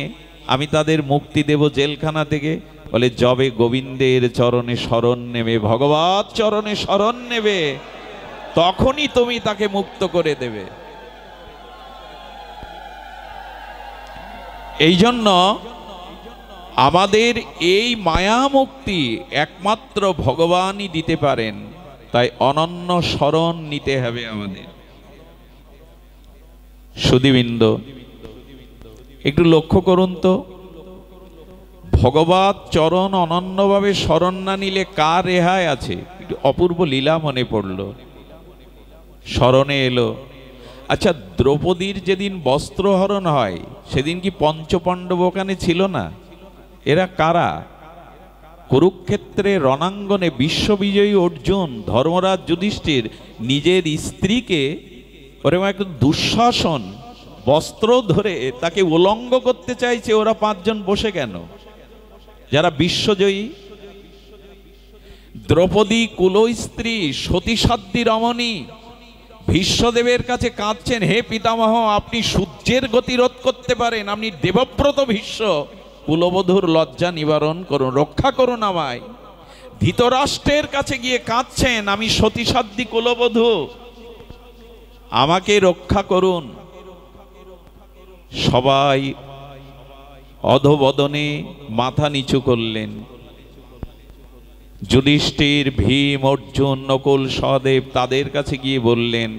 আমি তাদের মুক্তি দেব জেলখানা থেকে? বলে যবে গোবিন্দের চরণে শরণ নেবে, ভগবৎ চরণে শরণ নেবে, তখনই তুমি তাকে মুক্ত করে দেবে। এই জন্য আমাদের এই মায়া মুক্তি একমাত্র ভগবানই দিতে পারেন, তাই অনন্য শরণ নিতে হবে আমাদের। সুধীবৃন্দ, একটু লক্ষ্য করুন তো, ভগবৎ চরণ অনন্যভাবে শরণ না নিলে কার রেহাই আছে? একটু অপূর্ব লীলা মনে পড়ল, স্মরণে এলো। আচ্ছা, দ্রৌপদীর যেদিন বস্ত্রহরণ হয় সেদিন কি পঞ্চপাণ্ডব ওখানে ছিল না? এরা কারা? কুরুক্ষেত্রে রণাঙ্গনে বিশ্ববিজয়ী অর্জুন, ধর্মরাজ যুধিষ্ঠির নিজের স্ত্রীকে ওরকম একটা দুঃশাসন বস্ত্র ধরে তাকে উলঙ্গ করতে চাইছে, ওরা পাঁচজন বসে কেন? যারা বিশ্বজয়ী। দ্রৌপদী কুলস্ত্রী, সতীসাধ্যী রমণী ভীষ্মদেবের কাছে কাঁদছেন, হে পিতামহ, আপনি সূর্যের গতি রোধ করতে পারেন, আপনি দেবব্রত ভীষ্ম, কুলবধূর লজ্জা নিবারণ করুন, রক্ষা করুন আমায়। ধৃতরাষ্ট্রের কাছে গিয়ে কাঁদছেন, আমি সতীসাধ্যী কুলবধূ, আমাকে রক্ষা করুন। সবাই অধবদনে মাথা নিচু করলেন। যুধিষ্ঠির, ভীম, অর্জুন, নকুল, সহদেব তাদের কাছে গিয়ে বললেন,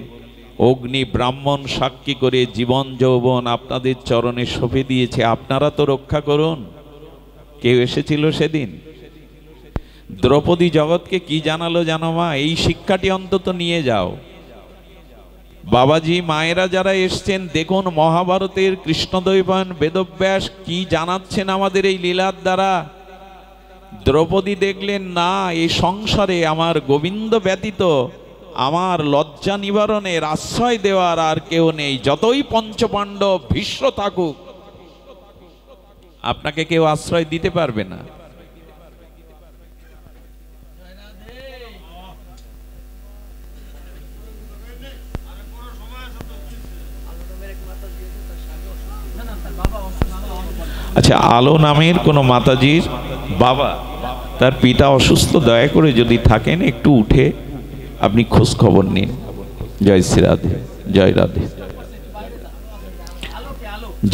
অগ্নি ব্রাহ্মণ সাক্ষী করে জীবন যৌবন আপনাদের চরণে সঁপে দিয়েছে, আপনারা তো রক্ষা করুন। কেউ এসেছিল সেদিন? দ্রৌপদী জগৎকে কি জানালো জানো মা? এই শিক্ষাটি অন্তত নিয়ে যাও। বাবাজি, মায়েরা যারা এসছেন, দেখুন মহাভারতের কৃষ্ণদ্বৈপায়ন বেদব্যাস কি জানাচ্ছেন আমাদের এই লীলার দ্বারা। দ্রৌপদী দেখলেন না, এই সংসারে আমার গোবিন্দ ব্যতীত আমার লজ্জা নিবারণের, আশ্রয় দেওয়ার আর কেউ নেই। যতই পঞ্চপাণ্ডব ভীষ্ম থাকুক, আপনাকে কেউ আশ্রয় দিতে পারবে না। আচ্ছা, আলো নামের কোনো মাতাজির বাবা, তার পিতা অসুস্থ, দয়া করে যদি থাকেন একটু উঠে আপনি খোঁজ খবর নিন। জয় শ্রী রাধে, জয় রাধে,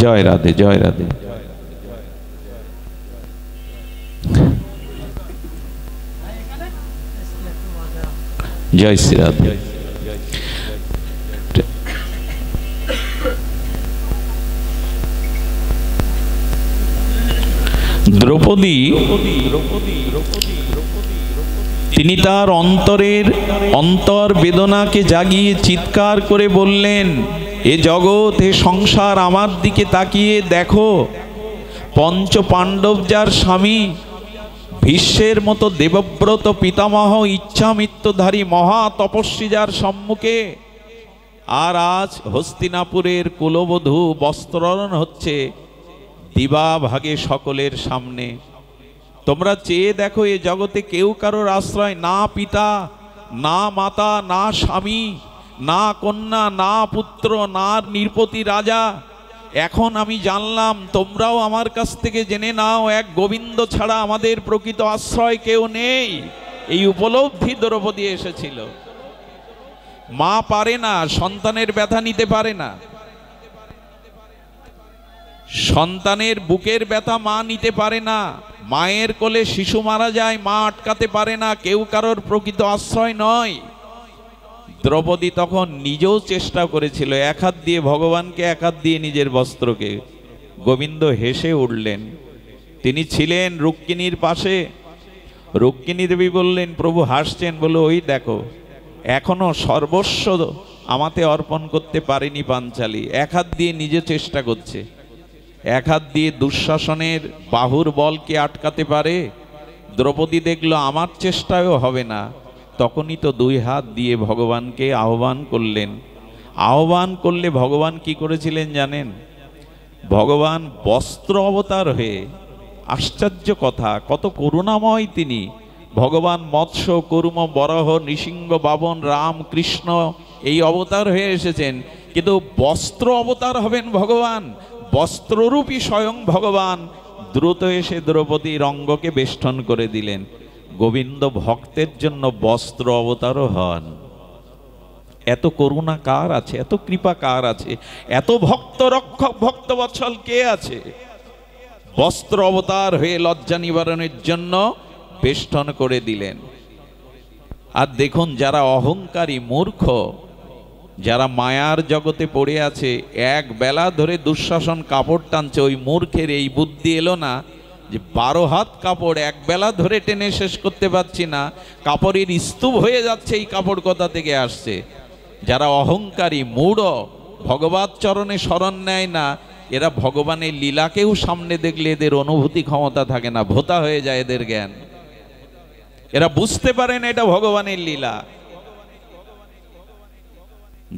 জয় রাধে, জয় রাধে। জয় শ্রী রাধে। দ্রৌপদী তিনি তার অন্তর বেদনাকে জাগিয়ে চিৎকার করে বললেন, এ জগৎ, এ সংসার, আমার দিকে তাকিয়ে দেখো। পঞ্চ পাণ্ডব যার স্বামী, ভীষ্মের মতো দেবব্রত পিতামহ, ইচ্ছামৃত্যুধারী মহা তপস্বী যার সম্মুখে, আর আজ হস্তিনাপুরের কুলবধূ বস্ত্রহরণ হচ্ছে দিবা ভাগে সকলের সামনে। তোমরা চেয়ে দেখো, এ জগতে কেউ কারোর আশ্রয়, না পিতা, না মাতা, না স্বামী, না কন্যা, না পুত্র, না নৃপতি রাজা। এখন আমি জানলাম, তোমরাও আমার কাছ থেকে জেনে নাও, এক গোবিন্দ ছাড়া আমাদের প্রকৃত আশ্রয় কেউ নেই। এই উপলব্ধি দ্রৌপদী এসেছিল। মা পারে না, সন্তানের ব্যথা নিতে পারে না, সন্তানের বুকের ব্যথা মা নিতে পারে না। মায়ের কোলে শিশু মারা যায়, মা আটকাতে পারে না, কেউ কারোর প্রকৃত আশ্রয় নয়। দ্রৌপদী তখন নিজেও চেষ্টা করেছিল, এক হাত দিয়ে ভগবানকে, এক হাত দিয়ে নিজের বস্ত্রকে। গোবিন্দ হেসে উঠলেন। তিনি ছিলেন রুক্মিণীর পাশে। রুক্মিণী দেবী বললেন, প্রভু হাসছেন, বলে ওই দেখো, এখনো সর্বস্ব আমাতে অর্পণ করতে পারেনি পাঞ্চালী, এক হাত দিয়ে নিজে চেষ্টা করছে। এক হাত দিয়ে দুঃশাসনের বাহুর বলকে আটকাতে পারে। দ্রৌপদী দেখলো আমার চেষ্টায়ও হবে না, তখনই তো দুই হাত দিয়ে ভগবানকে আহ্বান করলেন। আহ্বান করলে ভগবান কি করেছিলেন জানেন? ভগবান বস্ত্র অবতার হয়ে, আশ্চর্য কথা, কত করুণাময় তিনি। ভগবান মৎস্য, কুর্ম, বরাহ, নৃসিংহ, বামন, রাম, কৃষ্ণ এই অবতার হয়ে এসেছেন, কিন্তু বস্ত্র অবতার হবেন ভগবান, বস্ত্ররূপী স্বয়ং ভগবান দ্রুত এসে দ্রৌপদীর অঙ্গকে বেষ্টন করে দিলেন। গোবিন্দ ভক্তের জন্য বস্ত্র অবতারও হন। এত করুণা কার আছে, এত কৃপা কার আছে, এত ভক্ত রক্ষক, ভক্ত বৎসল কে আছে? বস্ত্র অবতার হয়ে লজ্জা নিবারণের জন্য বেষ্টন করে দিলেন। আর দেখুন, যারা অহংকারী, মূর্খ, যারা মায়ার জগতে পড়ে আছে, এক বেলা ধরে দুঃশাসন কাপড় টানছে, ওই মূর্খের এই বুদ্ধি এলো না যে 12 হাত কাপড় এক বেলা ধরে টেনে শেষ করতে পারছি না, কাপড়ের স্তূপ হয়ে যাচ্ছে, এই কাপড় কোথা থেকে আসছে? যারা অহংকারী, মূঢ়, ভগবত চরণে শরণ নেয় না, এরা ভগবানের লীলাকেও সামনে দেখলে এদের অনুভূতি ক্ষমতা থাকে না, ভোতা হয়ে যায় এদের জ্ঞান। এরা বুঝতে পারে না এটা ভগবানের লীলা।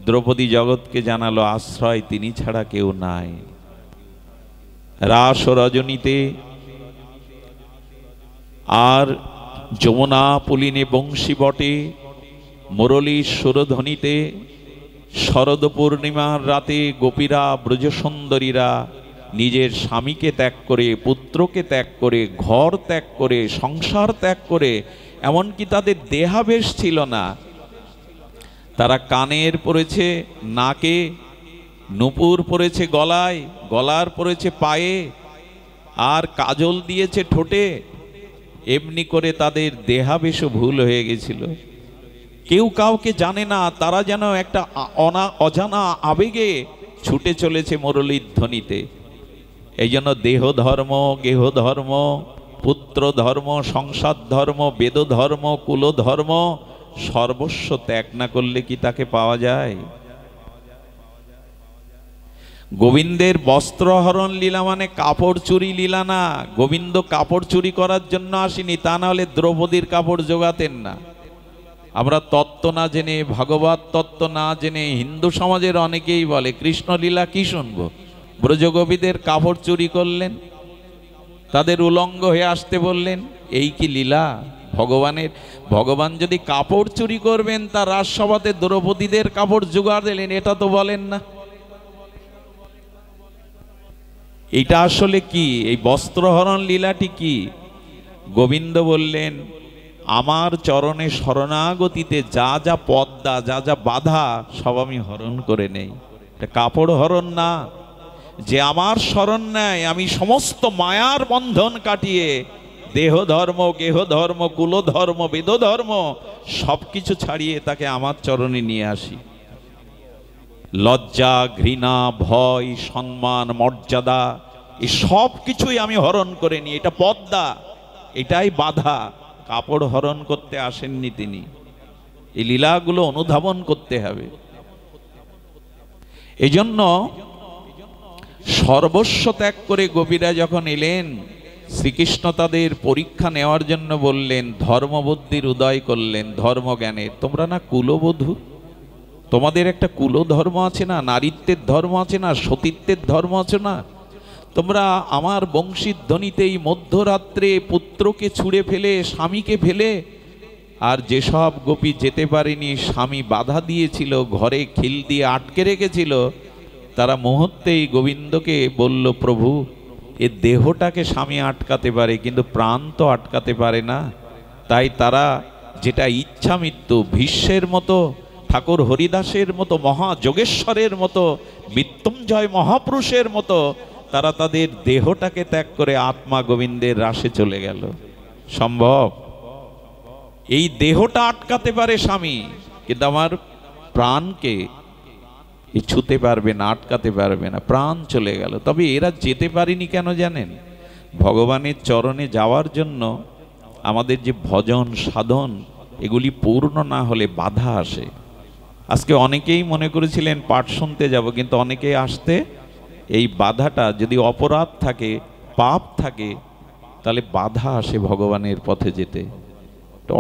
দ্রৌপদী জগৎকে জানালো, আশ্রয় তিনি ছাড়া কেউ নাই। রাস রজনীতে আর যমুনা পুলিনে বংশী বটে, মুরলীর সুরধ্বনিতে শরদ পূর্ণিমার রাতে গোপীরা, ব্রজসুন্দরীরা নিজের স্বামীকে ত্যাগ করে, পুত্রকে ত্যাগ করে, ঘর ত্যাগ করে, সংসার ত্যাগ করে, এমনকি তাদের দেহাবেশ ছিল না, তারা কানের পরেছে নাকে, নূপুর পরেছে গলায়, গলার পরেছে পায়ে, আর কাজল দিয়েছে ঠোঁটে। এমনি করে তাদের দেহাবেশও ভুল হয়ে গেছিল। কেউ কাউকে জানে না, তারা যেন একটা অজানা আবেগে ছুটে চলেছে মুরলীর ধ্বনিতে। এই জন্য দেহ ধর্ম, গেহ ধর্ম, পুত্র ধর্ম, সংসার ধর্ম, বেদ ধর্ম, কুল ধর্ম সর্বস্ব ত্যাগ না করলে কি তাকে পাওয়া যায়? গোবিন্দের বস্ত্রহরণ লীলা মানে কাপড় চুরি লীলা না। গোবিন্দ কাপড় চুরি করার জন্য আসেনি, তা না হলে দ্রৌপদীর কাপড় জোগাতেন না। আমরা তত্ত্ব না জেনে, ভাগবত তত্ত্ব না জেনে, হিন্দু সমাজের অনেকেই বলে কৃষ্ণলীলা কি শুনবো, ব্রজগোপীদের কাপড় চুরি করলেন, তাদের উলঙ্গ হয়ে আসতে বললেন, এই কি লীলা? ভগবান যদি কাপড় চুরি করবেন, তার রাজসভাতে দ্রৌপদীদের কাপড় জোগাড় দিলেন, এটা তো বলেন না। এটা আসলে কি? এই বস্ত্রহরণ লীলাটি কি? গোবিন্দ বললেন, আমার চরণে শরণাগতিতে যা যা পদ্মা, যা যা বাধা, সব আমি হরণ করে নেই। এটা কাপড় হরণ না। যে আমার শরণ নেয়, আমি সমস্ত মায়ার বন্ধন কাটিয়ে দেহ ধর্ম, গেহ ধর্ম, কুল ধর্ম, বেদ ধর্ম সবকিছু ছাড়িয়ে তাকে আমার চরণে নিয়ে আসি। লজ্জা, ঘৃণা, ভয়, সম্মান, মর্যাদা এই সব কিছুই আমি হরণ করে নিই, এটা পদ্মা, এটাই বাধা। কাপড় হরণ করতে আসেননি তিনি, এই লীলাগুলো অনুধাবন করতে হবে। এই জন্য সর্বস্ব ত্যাগ করে গোপীরা যখন এলেন, শ্রীকৃষ্ণ তাদের পরীক্ষা নেওয়ার জন্য বললেন, ধর্মবুদ্ধির উদয় করলেন, ধর্মজ্ঞানের। তোমরা না কুলবধূ, তোমাদের একটা কুল ধর্ম আছে না, নারীত্বের ধর্ম আছে না, সতীত্বের ধর্ম আছে না। তোমরা আমার বংশীধ্বনিতেই মধ্যরাত্রে পুত্রকে ছুঁড়ে ফেলে, স্বামীকে ফেলে, আর যেসব গোপী যেতে পারেনি, স্বামী বাধা দিয়েছিল, ঘরে খিল দিয়ে আটকে রেখেছিল, তারা মুহূর্তেই গোবিন্দকে বলল, প্রভু এ দেহটাকে স্বামী আটকাতে পারে, কিন্তু প্রাণ তো আটকাতে পারে না। তাই তারা যেটা ইচ্ছা মৃত্যু, ভীষ্মের মতো, ঠাকুর হরিদাসের মতো, মহাযোগেশ্বরের মতো, মৃত্যুঞ্জয় মহাপুরুষের মতো তারা তাদের দেহটাকে ত্যাগ করে আত্মা গোবিন্দের রাসে চলে গেল। সম্ভব? এই দেহটা আটকাতে পারে স্বামী, কিন্তু আমার প্রাণকে ছুতে পারবে না, আটকাতে পারবে না, প্রাণ চলে গেল। তবে এরা যেতে পারেনি কেন জানেন? ভগবানের চরণে যাওয়ার জন্য আমাদের যে ভজন সাধন, এগুলি পূর্ণ না হলে বাধা আসে। আজকে অনেকেই মনে করেছিলেন পাঠ শুনতে যাব, কিন্তু অনেকেই আসতে এই বাধাটা, যদি অপরাধ থাকে, পাপ থাকে, তাহলে বাধা আসে ভগবানের পথে যেতে।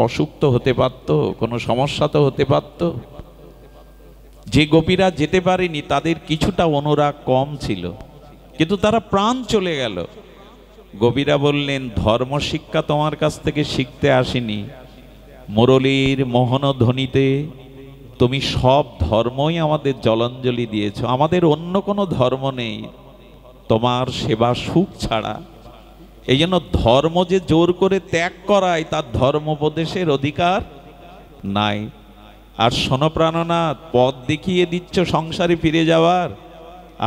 অসুখ তো হতে পারত, কোনো সমস্যা তো হতে পারত। যে গোপীরা যেতে পারেনি তাদের কিছুটা অনুরাগ কম ছিল, কিন্তু তারা প্রাণ চলে গেল। গোপীরা বললেন, ধর্ম শিক্ষা তোমার কাছ থেকে শিখতে আসিনি, মুরলীর মোহনধ্বনিতে তুমি সব ধর্মই আমাদের জলাঞ্জলি দিয়েছ, আমাদের অন্য কোনো ধর্ম নেই তোমার সেবা সুখ ছাড়া। এই জন্য ধর্ম যে জোর করে ত্যাগ করায়, তার ধর্মোপদেশের অধিকার নাই। আর শোনো প্রাণনাথ, পথ দেখিয়ে দিচ্ছ সংসারে ফিরে যাওয়ার।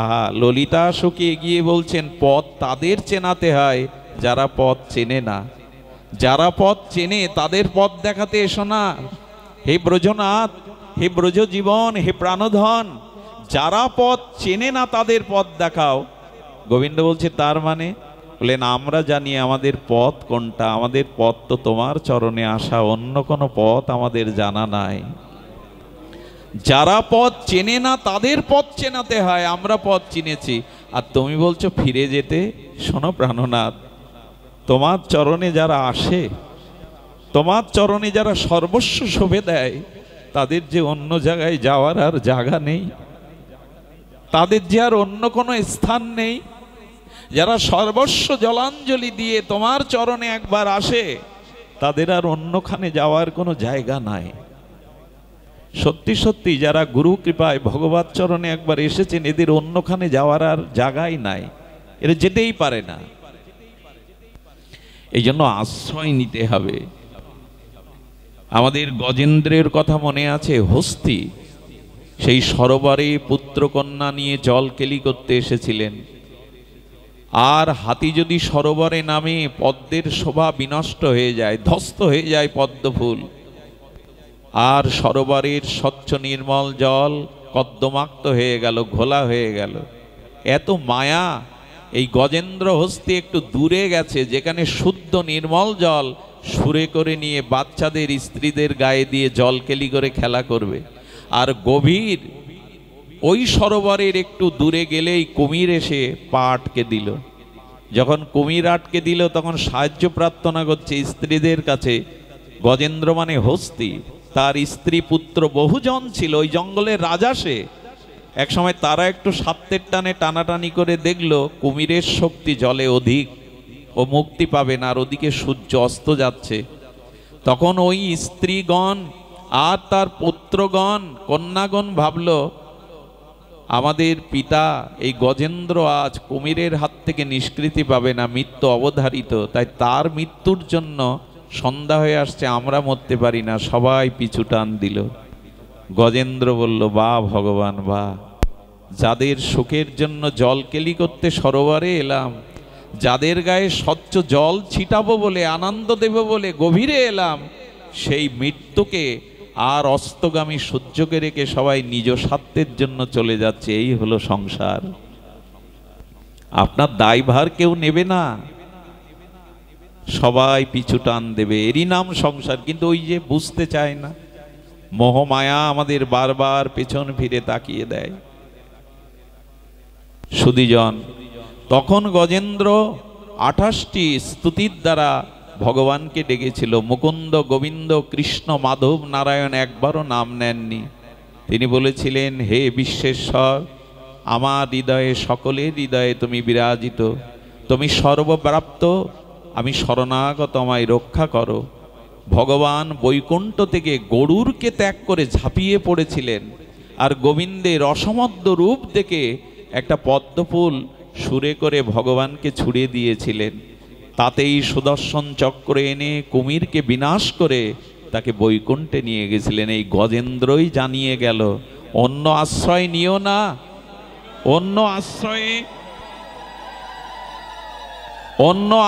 আহা, ললিতা সখী এগিয়ে বলছেন, পথ তাদের চেনাতে হয় যারা পথ চেনে না। যারা পথ চেনে তাদের পথ দেখাতে এসো না। হে ব্রজনাথ, হে ব্রজ জীবন, হে প্রাণধন, যারা পথ চেনে না তাদের পথ দেখাও। গোবিন্দ বলছে, তার মানে? বললেন, আমরা জানি আমাদের পথ কোনটা, আমাদের পথ তো তোমার চরণে আসা, অন্য কোনো পথ আমাদের জানা নাই। যারা পথ চেনে না তাদের পথ চেনাতে হয়, আমরা পথ চিনেছি। আর তুমি বলছো ফিরে যেতে। শোনো প্রাণনাথ, তোমার চরণে যারা আসে, তোমার চরণে যারা সর্বস্ব শোভে দেয়, তাদের যে অন্য জায়গায় যাওয়ার আর জায়গা নেই, তাদের যে আর অন্য কোনো স্থান নেই। যারা সর্বস্ব জলাঞ্জলি দিয়ে তোমার চরণে একবার আসে, তাদের আর অন্যখানে যাওয়ার কোনো জায়গা নাই। সত্যি সত্যি যারা গুরু কৃপায় ভগবত চরণে একবার এসেছেন, এদের অন্যখানে যাওয়ার আর জায়গাই নাই, এরা যেতেই পারে না। এই জন্য আশ্রয় নিতে হবে। আমাদের গজেন্দ্রের কথা মনে আছে, হস্তি সেই সরোবরে পুত্রকন্যা নিয়ে জল কেলি করতে এসেছিলেন। আর হাতি যদি সরোবরে নামে, পদ্মের শোভা বিনষ্ট হয়ে যায়, ধ্বস্ত হয়ে যায় পদ্মফুল। আর সরোবরের স্বচ্ছ নির্মল জল কদ্দমাক্ত হয়ে গেল, ঘোলা হয়ে গেল। এত মায়া। এই গজেন্দ্র হস্তি একটু দূরে গেছে, যেখানে শুদ্ধ নির্মল জল সুরে করে নিয়ে বাচ্চাদের, স্ত্রীদের গায়ে দিয়ে জল কেলি করে খেলা করবে। আর গভীর ওই সরোবরের একটু দূরে গেলেই কুমির এসে পা আটকে দিল। যখন কুমির আটকে দিল, তখন সাহায্য প্রার্থনা করছে স্ত্রীদের কাছে। গজেন্দ্র মানে হস্তি, তার স্ত্রী পুত্র বহুজন ছিল, ওই জঙ্গলের রাজা সে। একসময় তারা একটু সাত্যের টানে টানাটানি করে দেখলো কুমিরের শক্তি জলে অধিক, ও মুক্তি পাবে না, আর ওদিকে সূর্য অস্ত যাচ্ছে। তখন ওই স্ত্রীগণ আর তার পুত্রগণ, কন্যাগণ ভাবলো, আমাদের পিতা এই গজেন্দ্র আজ কুমিরের হাত থেকে নিষ্কৃতি পাবে না, মৃত্যু অবধারিত। তাই তার মৃত্যুর জন্য সন্ধ্যা হয়ে আসছে, আমরা মরতে পারি না, সবাই পিছু টান দিল। গজেন্দ্র বলল, বা ভগবান বা, যাদের সুখের জন্য জল কেলি করতে সরোবরে এলাম, যাদের গায়ে স্বচ্ছ জল ছিটাবো বলে, আনন্দ দেব বলে গভীরে এলাম, সেই মৃত্যুকে আর অস্তগামী সূর্যকে রেখে সবাই নিজ স্বার্থের জন্য চলে যাচ্ছে। এই হলো সংসার। আপনার দায়ভার কেউ নেবে না, সবাই পিছু টান দেবে, এরই নাম সংসার। কিন্তু ওই যে বুঝতে চায় না, মোহমায়া আমাদের বারবার পেছন ফিরে তাকিয়ে দেয়। সুধীজন, তখন গজেন্দ্র 28টি স্তুতির দ্বারা ভগবানকে ডেকেছিল। মুকুন্দ, গোবিন্দ, কৃষ্ণ, মাধব, নারায়ণ একবারও নাম নেননি। তিনি বলেছিলেন, হে বিশ্বেশ্বর, আমার হৃদয়ে, সকলের হৃদয়ে তুমি বিরাজিত, তুমি সর্বপ্রাপ্ত, আমি শরণাগত, আমায় রক্ষা করো। ভগবান বৈকুণ্ঠ থেকে গরুরকে ত্যাগ করে ঝাঁপিয়ে পড়েছিলেন, আর গোবিন্দের অসমধ্য রূপ দেখে একটা পদ্মফুল সুরে করে ভগবানকে ছুড়ে দিয়েছিলেন। তাতেই সুদর্শন চক্র এনে কুমিরকে বিনাশ করে তাকে বৈকুণ্ঠে নিয়ে গেছিলেন। এই গজেন্দ্রই জানিয়ে গেল, অন্য আশ্রয় নিও না, অন্য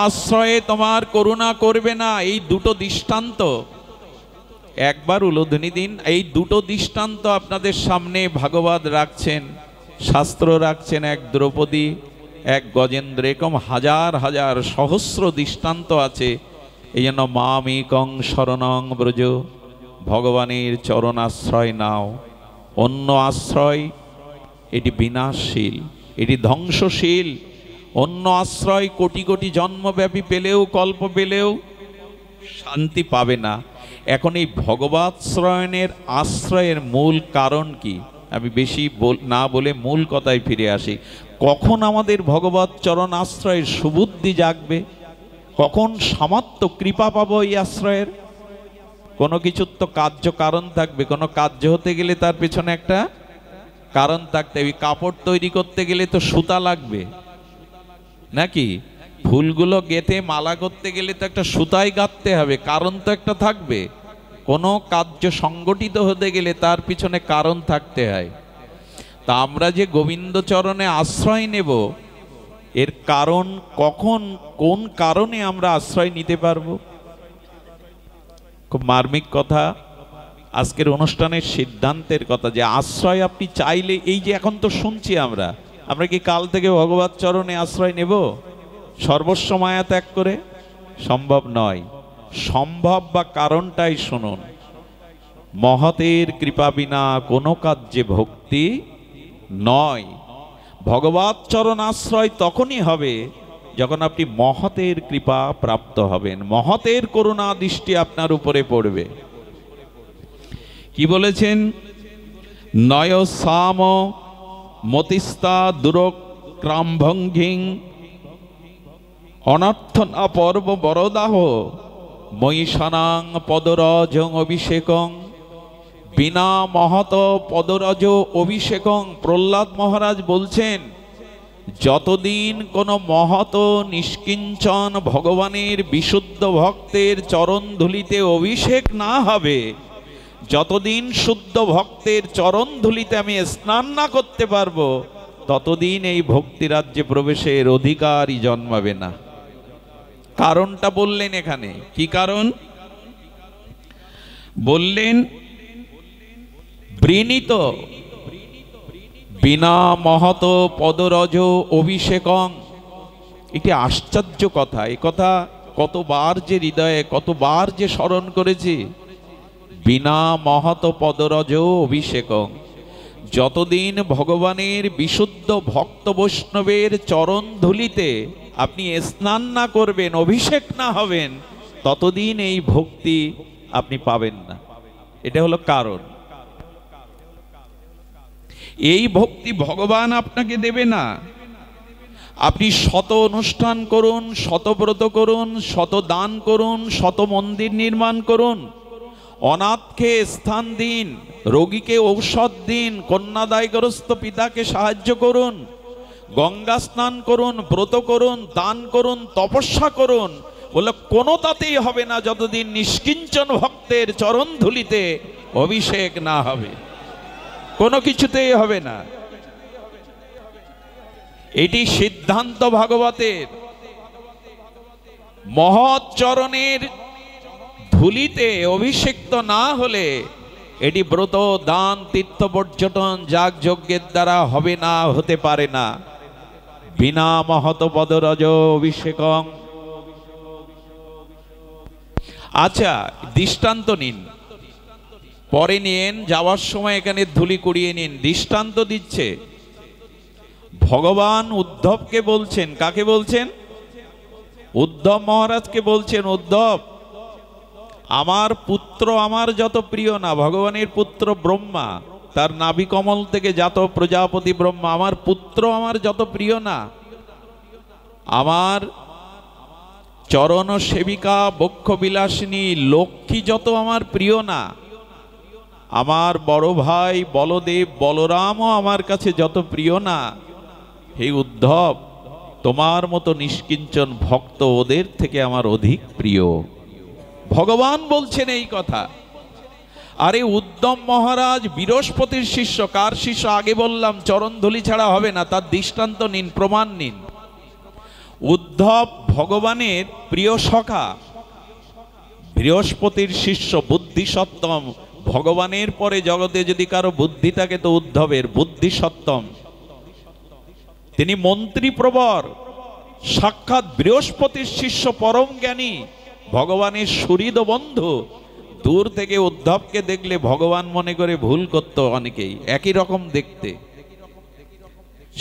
আশ্রয়ে তোমার করুণা করবে না। এই দুটো দৃষ্টান্ত একবার উলোধ্বনি দিন। এই দুটো দৃষ্টান্ত আপনাদের সামনে ভাগবত রাখছেন, শাস্ত্র রাখছেন, এক দ্রৌপদী, এক গজেন্দ্র, এরকম হাজার হাজার সহস্র দৃষ্টান্ত আছে। এই জন্য মামেকং শরণং ব্রজ, ভগবানের চরণ আশ্রয় নাও। অন্য আশ্রয় এটি বিনাশশীল, এটি ধ্বংসশীল। অন্য আশ্রয় কোটি কোটি জন্মব্যাপী পেলেও, কল্প পেলেও শান্তি পাবে না। এখন এই ভগবৎশ্রয়ণের আশ্রয়ের মূল কারণ কি? আমি বেশি না বলে মূল কথায় ফিরে আসি। কখন আমাদের ভগবৎ চরণ আশ্রয়ের সুবুদ্ধি জাগবে? কখন সামর্থ্য কৃপা পাবো এই আশ্রয়ের? কোনো কিছুর তো কার্য কারণ থাকবে, কোনো কার্য হতে গেলে তার পেছনে একটা কারণ থাকতে হবে। কাপড় তৈরি করতে গেলে তো সুতা লাগবে নাকি? ফুলগুলো গেঁথে মালা করতে গেলে তো একটা সুতাই গাঁথতে হবে, কারণ তো একটা থাকবে। কোনো কার্য সংগঠিত হতে গেলে তার পিছনে কারণ থাকতে হয়। তা আমরা যে গোবিন্দ চরণে আশ্রয় নেব, এর কারণ কখন, কোন কারণে আমরা আশ্রয় নিতে পারবো? খুব মার্মিক কথা, আজকের অনুষ্ঠানের সিদ্ধান্তের কথা, যে আশ্রয় আপনি চাইলে, এই যে এখন তো শুনছি আমরা কি কাল থেকে ভগবৎ চরণে আশ্রয় নেব সর্বস্ব মায়া ত্যাগ করে? সম্ভব নয়। সম্ভব বা কারণটাই শুনুন। মহতের কৃপা বিনা কোনো কার্যে ভক্তি নয়। ভগবৎ চরণ আশ্রয় তখনই হবে যখন আপনি মহতের কৃপা প্রাপ্ত হবেন, মহতের করুণা দৃষ্টি আপনার উপরে পড়বে। কি বলেছেন? নয় সাম মতিস্তা দুরক্রাম্ভঙ্গিং অনর্থনা পর্ব বরদাহ মহিষানাং পদরজং অভিষেকং বিনা মহত পদরজ অভিষেকং। প্রহ্লাদ মহারাজ বলছেন, যতদিন কোনো মহত নিষ্কিঞ্চন ভগবানের বিশুদ্ধ ভক্তের চরণ ধুলিতে অভিষেক না হবে, যতদিন শুদ্ধ ভক্তের চরণ ধুলিতে আমি স্নান না করতে পারবো, ততদিন এই ভক্তি রাজ্যে প্রবেশের অধিকারই জন্মাবে না। কারণটা বললেন এখানে। কি কারণ বললেন? বৃণীত বিনা মহত পদরজ অভিষেকং। এটি আশ্চর্য কথা। এ কথা কতবার যে হৃদয়ে, কতবার যে স্মরণ করেছি। বিনা মহত পদরজ অভিষেকং। যতদিন ভগবানের বিশুদ্ধ ভক্ত বৈষ্ণবের চরণ ধুলিতে আপনি স্নান না করবেন, অভিষেক না হবেন, ততদিন এই ভক্তি আপনি পাবেন না। এটা হলো কারণ। এই ভক্তি ভগবান আপনাকে দেবে না। আপনি শত অনুষ্ঠান করুন, শত ব্রত করুন, শত দান করুন, শত মন্দির নির্মাণ করুন, অনাথকে স্থান দিন, রোগীকে ঔষধ দিন, কন্যাদায়গ্রস্ত পিতাকে সাহায্য করুন, গঙ্গা স্নান করুন, ব্রত করুন, দান করুন, তপস্যা করুন, বলে কোনো তাতেই হবে না যতদিন নিষ্কিঞ্চন ভক্তের চরণ ধুলিতে অভিষেক না হবে। কোনো কিছুতেই হবে না। এটি সিদ্ধান্ত ভাগবতের। মহৎ চরণের ধুলিতে অভিষিক্ত না হলে এটি ব্রত, দান, তীর্থ, পর্যটন, যাগ যজ্ঞের দ্বারা হবে না, হতে পারে না। বিনা মহত পদরজ অভিষেকং। আচ্ছা, দৃষ্টান্ত নিন, পরে নিন, যাওয়ার সময় এখানে ধুলি কুড়িয়ে নিন। দৃষ্টান্ত দিচ্ছে, ভগবান উদ্ধবকে বলছেন। কাকে বলছেন? উদ্ধব মহারাজকে বলছেন, উদ্ধব, আমার পুত্র আমার যত প্রিয় না, ভগবানের পুত্র ব্রহ্মা, তার নাভি কমল থেকে জাত প্রজাপতি ব্রহ্মা, আমার পুত্র আমার যত প্রিয় না, আমার চরণ সেবিকা বক্ষ বিলাসিনী লক্ষ্মী যত আমার প্রিয় না, আমার বড় ভাই বলদেব বলরামও আমার কাছে যত প্রিয় না, হে উদ্ধব, তোমার মতো নিষ্কিঞ্চন ভক্ত ওদের থেকে আমার অধিক প্রিয়। ভগবান বলছেন এই কথা। আরে উদ্ধব মহারাজ বৃহস্পতির শিষ্য। কার শিষ্য? আগে বললাম চরণধুলি ছাড়া হবে না, তার দৃষ্টান্ত নিন, প্রমাণ নিন। উদ্ধব ভগবানের প্রিয় সখা, বৃহস্পতির শিষ্য, বুদ্ধিসত্তম। ভগবানের পরে জগতে যদি কারো বুদ্ধি থাকে তো উদ্ধবের, বুদ্ধিসত্তম। তিনি মন্ত্রী প্রবর, সাক্ষাৎ বৃহস্পতির শিষ্য, পরম জ্ঞানী, ভগবানের সুহৃদ বন্ধু। দূর থেকে উদ্ধবকে দেখলে ভগবান মনে করে ভুল করত অনেকেই, একই রকম দেখতে।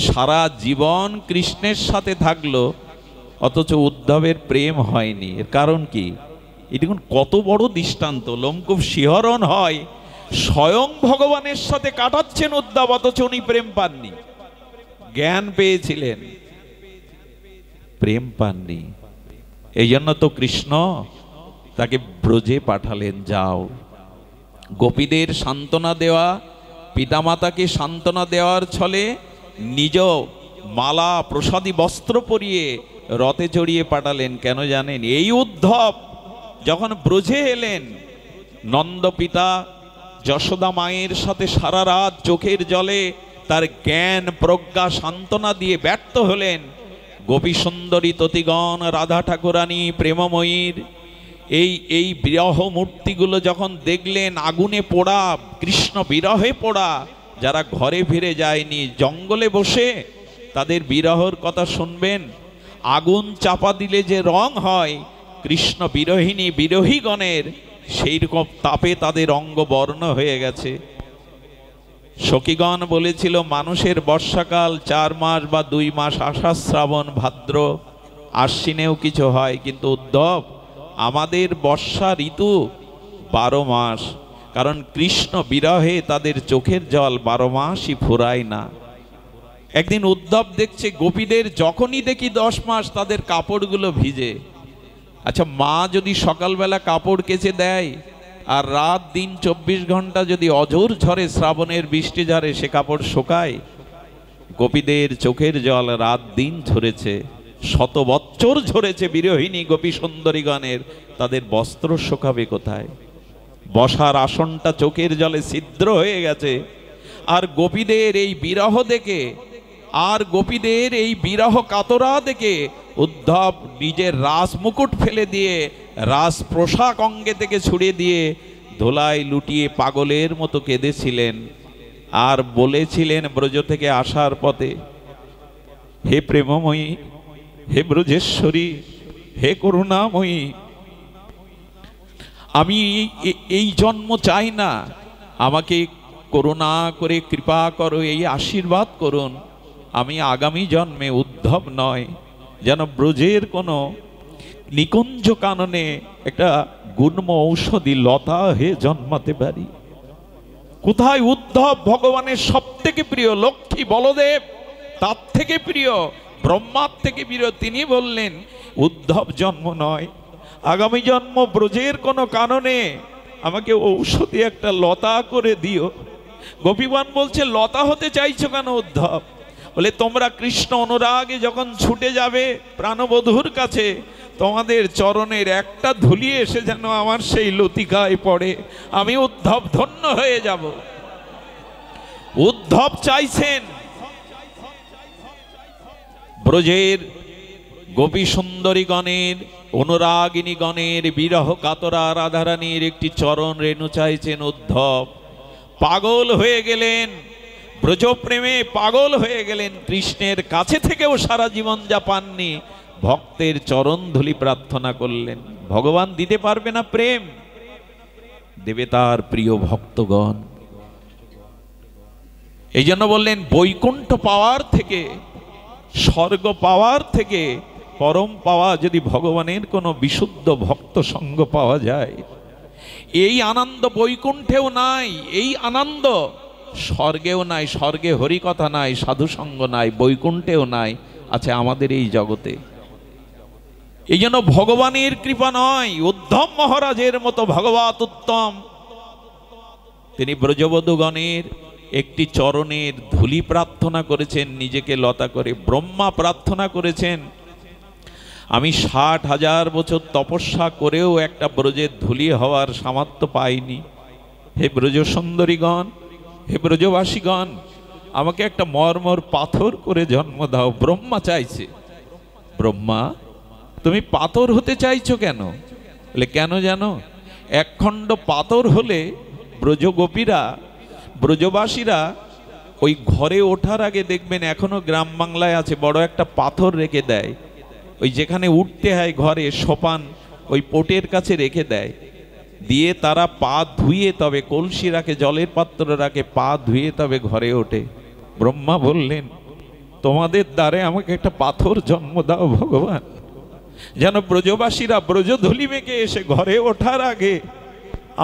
সারা জীবন কৃষ্ণের সাথে থাকলো, অথচ উদ্ধবের প্রেম হয়নি। এর কারণ কি? দেখুন কত বড় দৃষ্টান্ত, লোমকূপ শিহরণ হয়। স্বয়ং ভগবানের সাথে কাটাচ্ছেন উদ্ধব, অথচ উনি প্রেম পাননি। জ্ঞান পেয়েছিলেন, প্রেম পাননি। এই জন্য তো কৃষ্ণ তাকে ব্রজে পাঠালেন, যাও। গোপীদের সান্ত্বনা দেওয়া, পিতামাতাকে সান্ত্বনা দেওয়ার ছলে নিজ মালা প্রসাদী বস্ত্র পরিয়ে রথে চড়িয়ে পাঠালেন। কেন জানেন? এই উদ্ধব যখন ব্রজে এলেন, নন্দ পিতা যশোদা মায়ের সাথে সারা রাত চোখের জলে তার জ্ঞান প্রজ্ঞা সান্ত্বনা দিয়ে ব্যর্থ হলেন। গোপী সুন্দরী ততিগণ, রাধা ঠাকুরানী, প্রেমময়ীর এই বিরহ মূর্তিগুলো যখন দেখলেন আগুনে পোড়া, কৃষ্ণ বিরহে পোড়া, যারা ঘরে ফিরে যায়নি, জঙ্গলে বসে তাদের বিরহর কথা শুনবেন। আগুন চাপা দিলে যে রং হয়, কৃষ্ণ বিরহিনী বিরহীগণের সেই রকম তাপে তাদের অঙ্গ বর্ণ হয়ে গেছে। সখীগণ বলেছিল, মানুষের বর্ষাকাল 4 মাস বা 2 মাস, আষাঢ় শ্রাবণ ভাদ্র আশ্বিনেও কিছু হয়, কিন্তু উদ্ধব আমাদের বর্ষা ঋতু 12 মাস। কারণ কৃষ্ণ বিরহে তাদের চোখের জল 12 মাসই ফুরায় না। একদিন উদ্ধব দেখছে গোপীদের যখনই দেখি 10 মাস তাদের কাপড়গুলো ভিজে। আচ্ছা, মা যদি সকালবেলা কাপড় কেচে দেয় আর রাত দিন 24 ঘন্টা যদি অঝোর ঝরে, শ্রাবণের বৃষ্টি ঝরে, সে কাপড় শোকায়? গোপীদের চোখের জল রাত দিন ঝরেছে, 100 বৎসর ঝরেছে বিরহিনী গোপী সুন্দরীগণের, তাদের বস্ত্র শোকাবে কোথায়? বসার আসনটা চোখের জলে ছিদ্র হয়ে গেছে। আর গোপীদের এই বিরহ দেখে, আর গোপীদের এই বিরহ কাতরা দেখে উদ্ধব নিজের রাস মুকুট ফেলে দিয়ে, রাস পোশাক অঙ্গে থেকে ছুড়ে দিয়ে ধোলায় লুটিয়ে পাগলের মতো কেঁদেছিলেন। আর বলেছিলেন ব্রজ থেকে আসার পথে, হে প্রেমময়ী, হে ব্রজেশ্বরী, হে করুণাময়ী, আমি এই জন্ম চাই না, আমাকে করুণা করে কৃপা করো, এই আশীর্বাদ করুন, আমি আগামী জন্মে উদ্ধব নয়, যেন ব্রজের কোনো নিকুঞ্জ কাননে একটা গুণ্ম ঔষধি লতা হয়ে জন্মাতে পারি। কোথায় উদ্ধব ভগবানের সব থেকে প্রিয়, লক্ষ্মী বলদেব তার থেকে প্রিয়, ব্রহ্মার থেকে প্রিয়। তিনি বললেন উদ্ধব জন্ম নয়, আগামী জন্ম ব্রজের কোনো কাননে আমাকে ঔষধি একটা লতা করে দিও। গোপীগণ বলছে, লতা হতে চাইছো কেন উদ্ধব? বলে, তোমরা কৃষ্ণ অনুরাগে যখন ছুটে যাবে প্রাণবধূর কাছে, তোমাদের চরণের একটা ধুলি এসে যেন আমার সেই লতিকায় পড়ে, আমি উদ্ধব ধন্য হয়ে যাব। উদ্ধব চাইছেন ব্রজের গোপী সুন্দরীগণের, অনুরাগিনীগণের বিরহ কাতরা রাধারানীর একটি চরণ রেণু চাইছেন উদ্ধব। পাগল হয়ে গেলেন, ব্রজপ্রেমে পাগল হয়ে গেলেন, কৃষ্ণের কাছে থেকেও সারা জীবন যা পাননি, ভক্তের চরণ ধুলি প্রার্থনা করলেন। ভগবান দিতে পারবে না প্রেম? দেবে তার প্রিয় ভক্তগণ। এই জন্য বললেন বৈকুণ্ঠ পাওয়ার থেকে, স্বর্গ পাওয়ার থেকে পরম পাওয়া যদি ভগবানের কোনো বিশুদ্ধ ভক্ত সঙ্গ পাওয়া যায়, এই আনন্দ বৈকুণ্ঠেও নাই, এই আনন্দ স্বর্গেও নাই। স্বর্গে হরিকথা নাই, সাধুসঙ্গ নাই, বৈকুণ্ঠেও নাই, আছে আমাদের এই জগতে। এই জন্য ভগবানের কৃপা নয়, উদ্ধব মহারাজের মতো ভগবত উত্তম তিনি ব্রজবধূগণের একটি চরণের ধুলি প্রার্থনা করেছেন, নিজেকে লতা করে। ব্রহ্মা প্রার্থনা করেছেন, আমি 60,000 বছর তপস্যা করেও একটা ব্রজের ধুলি হওয়ার সামর্থ্য পাইনি। হে ব্রজ সুন্দরীগণ, হে ব্রজবাসীগণ, আমাকে একটা মর্মর পাথর করে জন্ম দাও। ব্রহ্মা চাইছে। ব্রহ্মা, তুমি পাথর হতে চাইছো কেন? বলে কেন জানো? একখণ্ড পাথর হলে ব্রজগোপীরা, ব্রজবাসীরা ওই ঘরে ওঠার আগে দেখবেন এখনো গ্রাম বাংলায় আছে, বড় একটা পাথর রেখে দেয়। ওই যেখানে উঠতে হয় ঘরে সোপান, ওই পোটের কাছে রেখে দেয়, দিয়ে তারা পা ধুয়ে তবে কলসি রাখে, জলের পাত্র রাখে, পা ধুয়ে তবে ঘরে ওঠে। ব্রহ্মা বললেন তোমাদের দ্বারে আমাকে একটা পাথর জন্ম দাও ভগবান, যেন ব্রজবাসীরা ব্রজধূলি মেখে এসে ঘরে ওঠার আগে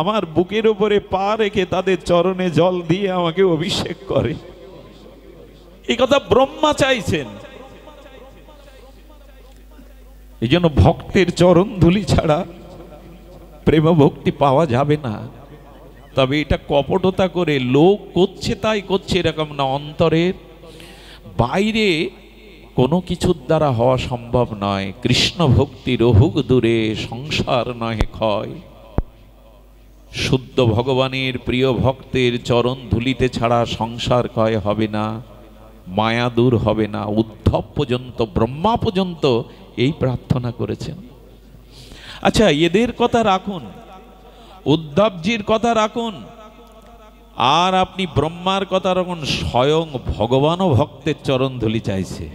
আমার বুকের উপরে পা রেখে তাদের চরণে জল দিয়ে আমাকে অভিষেক করে। এই কথা ব্রহ্মা চাইছেন। এই জন্য ভক্তের চরণ ধুলি ছাড়া প্রেম ভক্তি পাওয়া যাবে না। তবে এটা কপটতা করে লোক করছে তাই করছে এরকম না, অন্তরের বাইরে কোনো কিছুর দ্বারা হওয়া সম্ভব নয়। কৃষ্ণ ভক্তি রহুক দূরে, সংসার নহে ক্ষয়। শুদ্ধ ভগবানের প্রিয় ভক্তের চরণ ধুলিতে ছাড়া সংসার ক্ষয় হবে না, মায়া দূর হবে না। উদ্ধব পর্যন্ত, ব্রহ্মা পর্যন্ত এই প্রার্থনা করেছেন। আচ্ছা, এদের কথা রাখুন, উদ্ধবজির কথা রাখুন, আর আপনি ব্রহ্মার কথা রাখুন। স্বয়ং ভগবানও ভক্তের চরণ ধুলি চাইছে।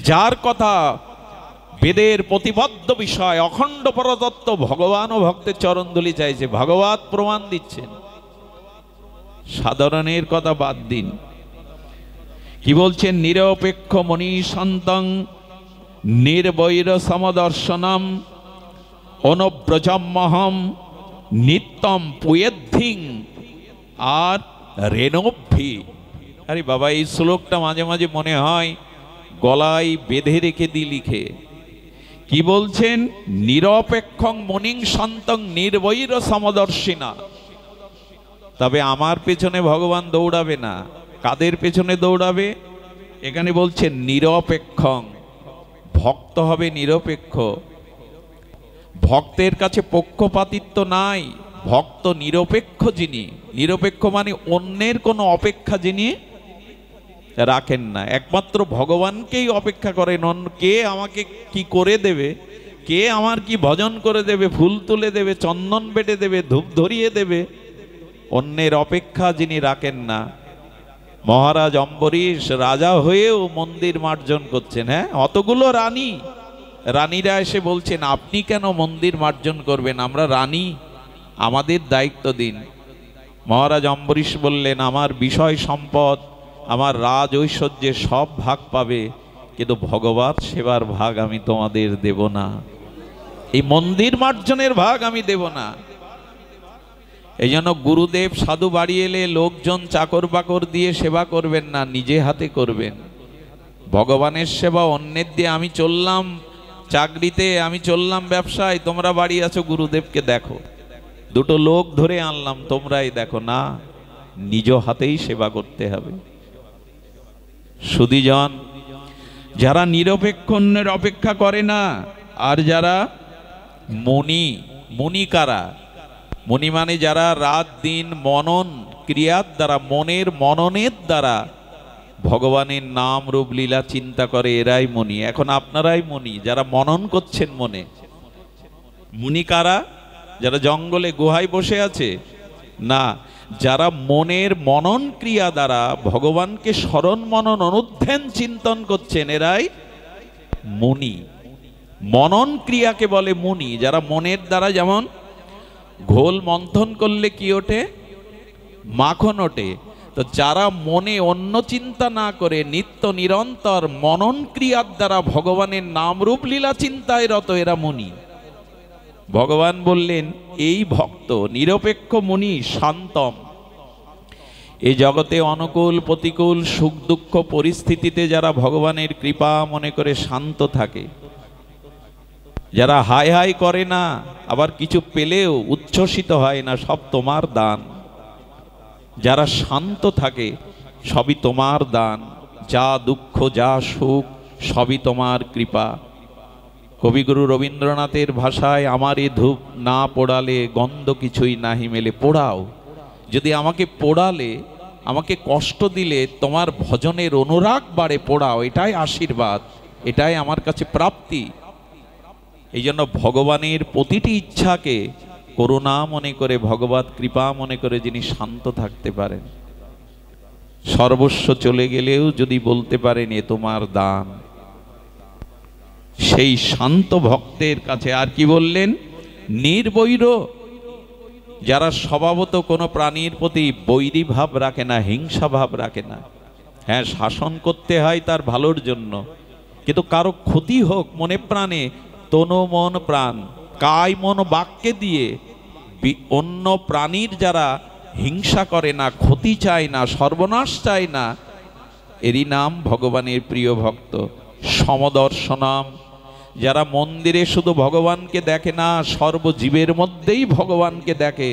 যার কথা বেদের প্রতিবদ্ধ বিষয়, অখণ্ড পরতত্ত্ব, ভগবানও ভক্তের চরণ ধুলি চাইছে। ভগবত প্রমাণ দিচ্ছেন। সাধারণের কথা বাদ দিন, কি বলছেন? নিরপেক্ষ মনীষান্তং নির্বৈর সমদর্শনম অনব্রজমহম নিত্যম পুয়েদ্ধিং আর রেণভি। আরে বাবা, এই শ্লোকটা মাঝে মাঝে মনে হয় গলায় বেঁধে রেখে দি লিখে। কি বলছেন? নিরপেক্ষং মনিং শান্তং নির্বৈর সমদর্শিনা। তবে আমার পেছনে ভগবান দৌড়াবে না। কাদের পেছনে দৌড়াবে? এখানে বলছেন নিরপেক্ষং, ভক্ত হবে নিরপেক্ষ। ভক্তের কাছে পক্ষপাতিত্ব নাই, ভক্ত নিরপেক্ষ। যিনি নিরপেক্ষ মানে অন্যের কোনো অপেক্ষা যিনি রাখেন না, একমাত্র ভগবানকেই অপেক্ষা করেন। কে আমাকে কি করে দেবে, কে আমার কি ভজন করে দেবে, ফুল তুলে দেবে, চন্দন বেটে দেবে, ধূপ ধরিয়ে দেবে, অন্যের অপেক্ষা যিনি রাখেন না। মহারাজ অম্বরীশ রাজা হয়েও মন্দির মার্জন করছেন। হ্যাঁ, অতগুলো রানী, রানীরা এসে বলছেন আপনি কেন মন্দির মার্জন করবেন, আমরা রানী, আমাদের দায়িত্ব দিন। মহারাজ অম্বরীশ বললেন আমার বিষয় সম্পদ, আমার রাজ ঐশ্বর্যের সব ভাগ পাবে, কিন্তু ভগবত সেবার ভাগ আমি তোমাদের দেব না, এই মন্দির মার্জনের ভাগ আমি দেব না। এই জন্য গুরুদেব সাধু বাড়ি এলে লোকজন চাকর বাকর দিয়ে সেবা করবেন না, নিজে হাতে করবেন। ভগবানের সেবা অন্যের দিয়ে, আমি চললাম চাকরিতে, আমি চললাম ব্যবসায়, তোমরা বাড়ি আছো গুরুদেবকে দেখো, দুটো লোক ধরে আনলাম তোমরাই দেখো না, নিজ হাতেই সেবা করতে হবে। সুধীজন, যারা নিরপেক্ষ অন্যের অপেক্ষা করে না, আর যারা মুনি, মুনি কারা? মুনি মানে যারা রাত দিন মনন ক্রিয়ার দ্বারা, মনের মননের দ্বারা ভগবানের নাম রূপ লীলা চিন্তা করে, এরাই মুনি। এখন আপনারাই মুনি, যারা মনন করছেন মনে। মুনি কারা? যারা জঙ্গলে গুহায় বসে আছে? না, যারা মনের মনন ক্রিয়া দ্বারা ভগবানকে স্মরণ মনন অনুধ্যান চিন্তন করছেন এরাই মুনি। মনন ক্রিয়াকে বলে মুনি। যারা মনের দ্বারা, যেমন ঘোল মন্থন করলে কি ওঠে? মাখন ওঠে। তো যারা মনে অন্য চিন্তা না করে নিত্য নিরন্তর মনন ক্রিয়ার দ্বারা ভগবানের নাম রূপ লীলা চিন্তায় রত, এরা মুনি। ভগবান বললেন এই ভক্ত নিরপেক্ষ মুনি শান্তম। এই জগতে অনুকূল প্রতিকূল সুখ দুঃখ পরিস্থিতিতে যারা ভগবানের কৃপা মনে করে শান্ত থাকে, যারা হাই হাই করে না, আবার কিছু পেলেও উচ্ছ্বসিত হয় না, সব তোমার দান, যারা শান্ত থাকে সবই তোমার দান, যা দুঃখ যা সুখ সবই তোমার কৃপা। কবিগুরু রবীন্দ্রনাথের ভাষায়, আমার এ ধূপ না পোড়ালে গন্ধ কিছুই নাহি মেলে। পোড়াও, যদি আমাকে পোড়ালে, আমাকে কষ্ট দিলে তোমার ভজনের অনুরাগ বাড়ে, পোড়াও, এটাই আশীর্বাদ, এটাই আমার কাছে প্রাপ্তি। এই জন্য ভগবানের প্রতিটি ইচ্ছাকে করুণা মনে করে, ভগবত কৃপা মনে করে যিনি শান্ত থাকতে পারেন, সর্বস্ব চলে গেলেও যদি বলতে পারেন এ তোমার দান, সেই শান্ত ভক্তের কাছে। আর কি বললেন? নির্বৈর, যারা স্বভাবত কোনো প্রাণীর প্রতি বৈরী ভাব রাখে না, হিংসা ভাব রাখে না। হ্যাঁ, শাসন করতে হয় তার ভালোর জন্য, কিন্তু কারো ক্ষতি হোক মনে প্রাণে, তনু মন প্রাণ কায় মন বাক্যে দিয়ে অন্য প্রাণীর যারা হিংসা করে না, ক্ষতি চায় না, সর্বনাশ চায় না, এরই নাম ভগবানের প্রিয় ভক্ত। সমদর্শনাম, যারা মন্দিরে শুধু ভগবানকে দেখে না, সর্বজীবের মধ্যেই ভগবানকে দেখে,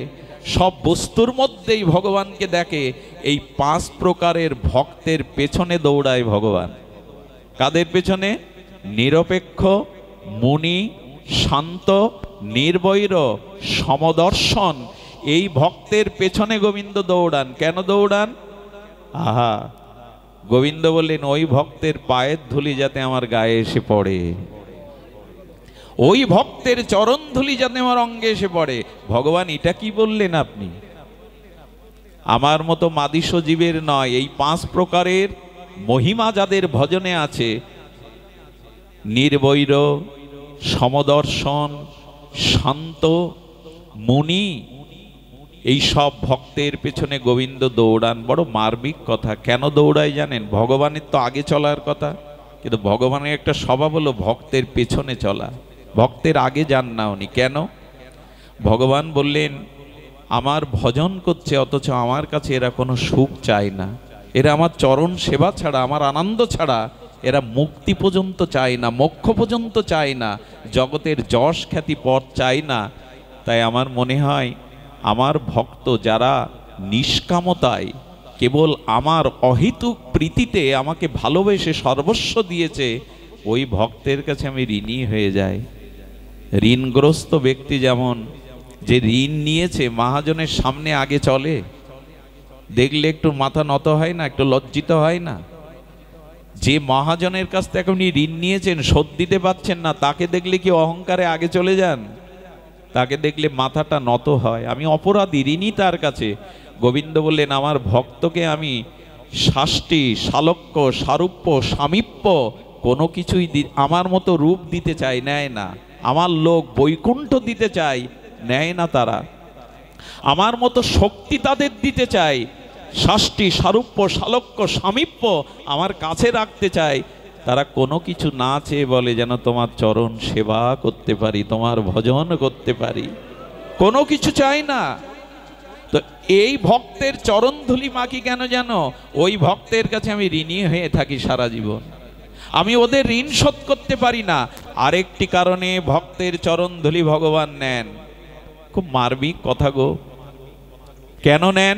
সব বস্তুর মধ্যেই ভগবানকে দেখে, এই 5 প্রকারের ভক্তের পেছনে দৌড়ায় ভগবান। কাদের পেছনে? নিরপেক্ষ, মুনি, শান্ত, নির্বৈর, সমদর্শন, এই ভক্তের পেছনে গোবিন্দ দৌড়ান। কেন দৌড়ান? আহা, গোবিন্দ বললেন ওই ভক্তের পায়ের ধুলি যাতে আমার গায়ে এসে পড়ে, ওই ভক্তের চরণ ধুলি যাতে আমার অঙ্গে এসে পড়ে। ভগবান এটা কি বললেন আপনি? আমার মতো মাদিস জীবের নয়, এই 5 প্রকারের মহিমা যাদের ভজনে আছে, নির্বৈর, সমদর্শন, শান্ত, মুনি, এই সব ভক্তের পেছনে গোবিন্দ দৌড়ান। বড় মার্মিক কথা। কেন দৌড়ায় জানেন? ভগবানের তো আগে চলার কথা, কিন্তু ভগবানের একটা স্বভাব হলো ভক্তের পেছনে চলা, ভক্তের আগে যান না উনি। কেন? ভগবান বললেন আমার ভজন করছে, অথচ আমার কাছে এরা কোনো সুখ চায় না, এরা আমার চরণ সেবা ছাড়া, আমার আনন্দ ছাড়া এরা মুক্তি পর্যন্ত চায় না, মোক্ষ পর্যন্ত চায় না, জগতের যশ খ্যাতি পথ চায় না। তাই আমার মনে হয় আমার ভক্ত যারা নিষ্কামতায় কেবল আমার অহেতুক প্রীতিতে আমাকে ভালোবেসে সর্বস্ব দিয়েছে, ওই ভক্তের কাছে আমি ঋণী হয়ে যাই। ঋণগ্রস্ত ব্যক্তি যেমন, যে ঋণ নিয়েছে, মহাজনের সামনে আগে চলে, দেখলে একটু মাথা নত হয় না, একটু লজ্জিত হয় না? যে মহাজনের কাছ থেকে আপনি ঋণ নিয়েছেন, শোধ দিতে পারছেন না, তাকে দেখলে কি অহংকারে আগে চলে যান? তাকে দেখলে মাথাটা নত হয়, আমি অপরাধী, ঋণী তার কাছে। গোবিন্দ বললেন আমার ভক্তকে আমি শাস্তি, শালক্য, সারূপ্য, সামীপ্য কোনো কিছুই আমার মতো রূপ দিতে চাই, নেয় না। আমার লোক বৈকুণ্ঠ দিতে চাই, নেয় না তারা। আমার মতো শক্তি তাদের দিতে চাই, শাস্তি, সারূপ্য, শালক্য, সামীপ্য আমার কাছে রাখতে চাই, তারা কোনো কিছু না চেয়ে বলে যেন তোমার চরণ সেবা করতে পারি, তোমার ভজন করতে পারি, কোনো কিছু চাই না। তো এই ভক্তের চরণ ধুলি মাখি কেন জানো? ওই ভক্তের কাছে আমি ঋণী হয়ে থাকি সারা জীবন, আমি ওদের ঋণ শোধ করতে পারি না। আরেকটি কারণে ভক্তের চরণ ধুলি ভগবান নেন। খুব মার্মিক কথা গো। কেন নেন?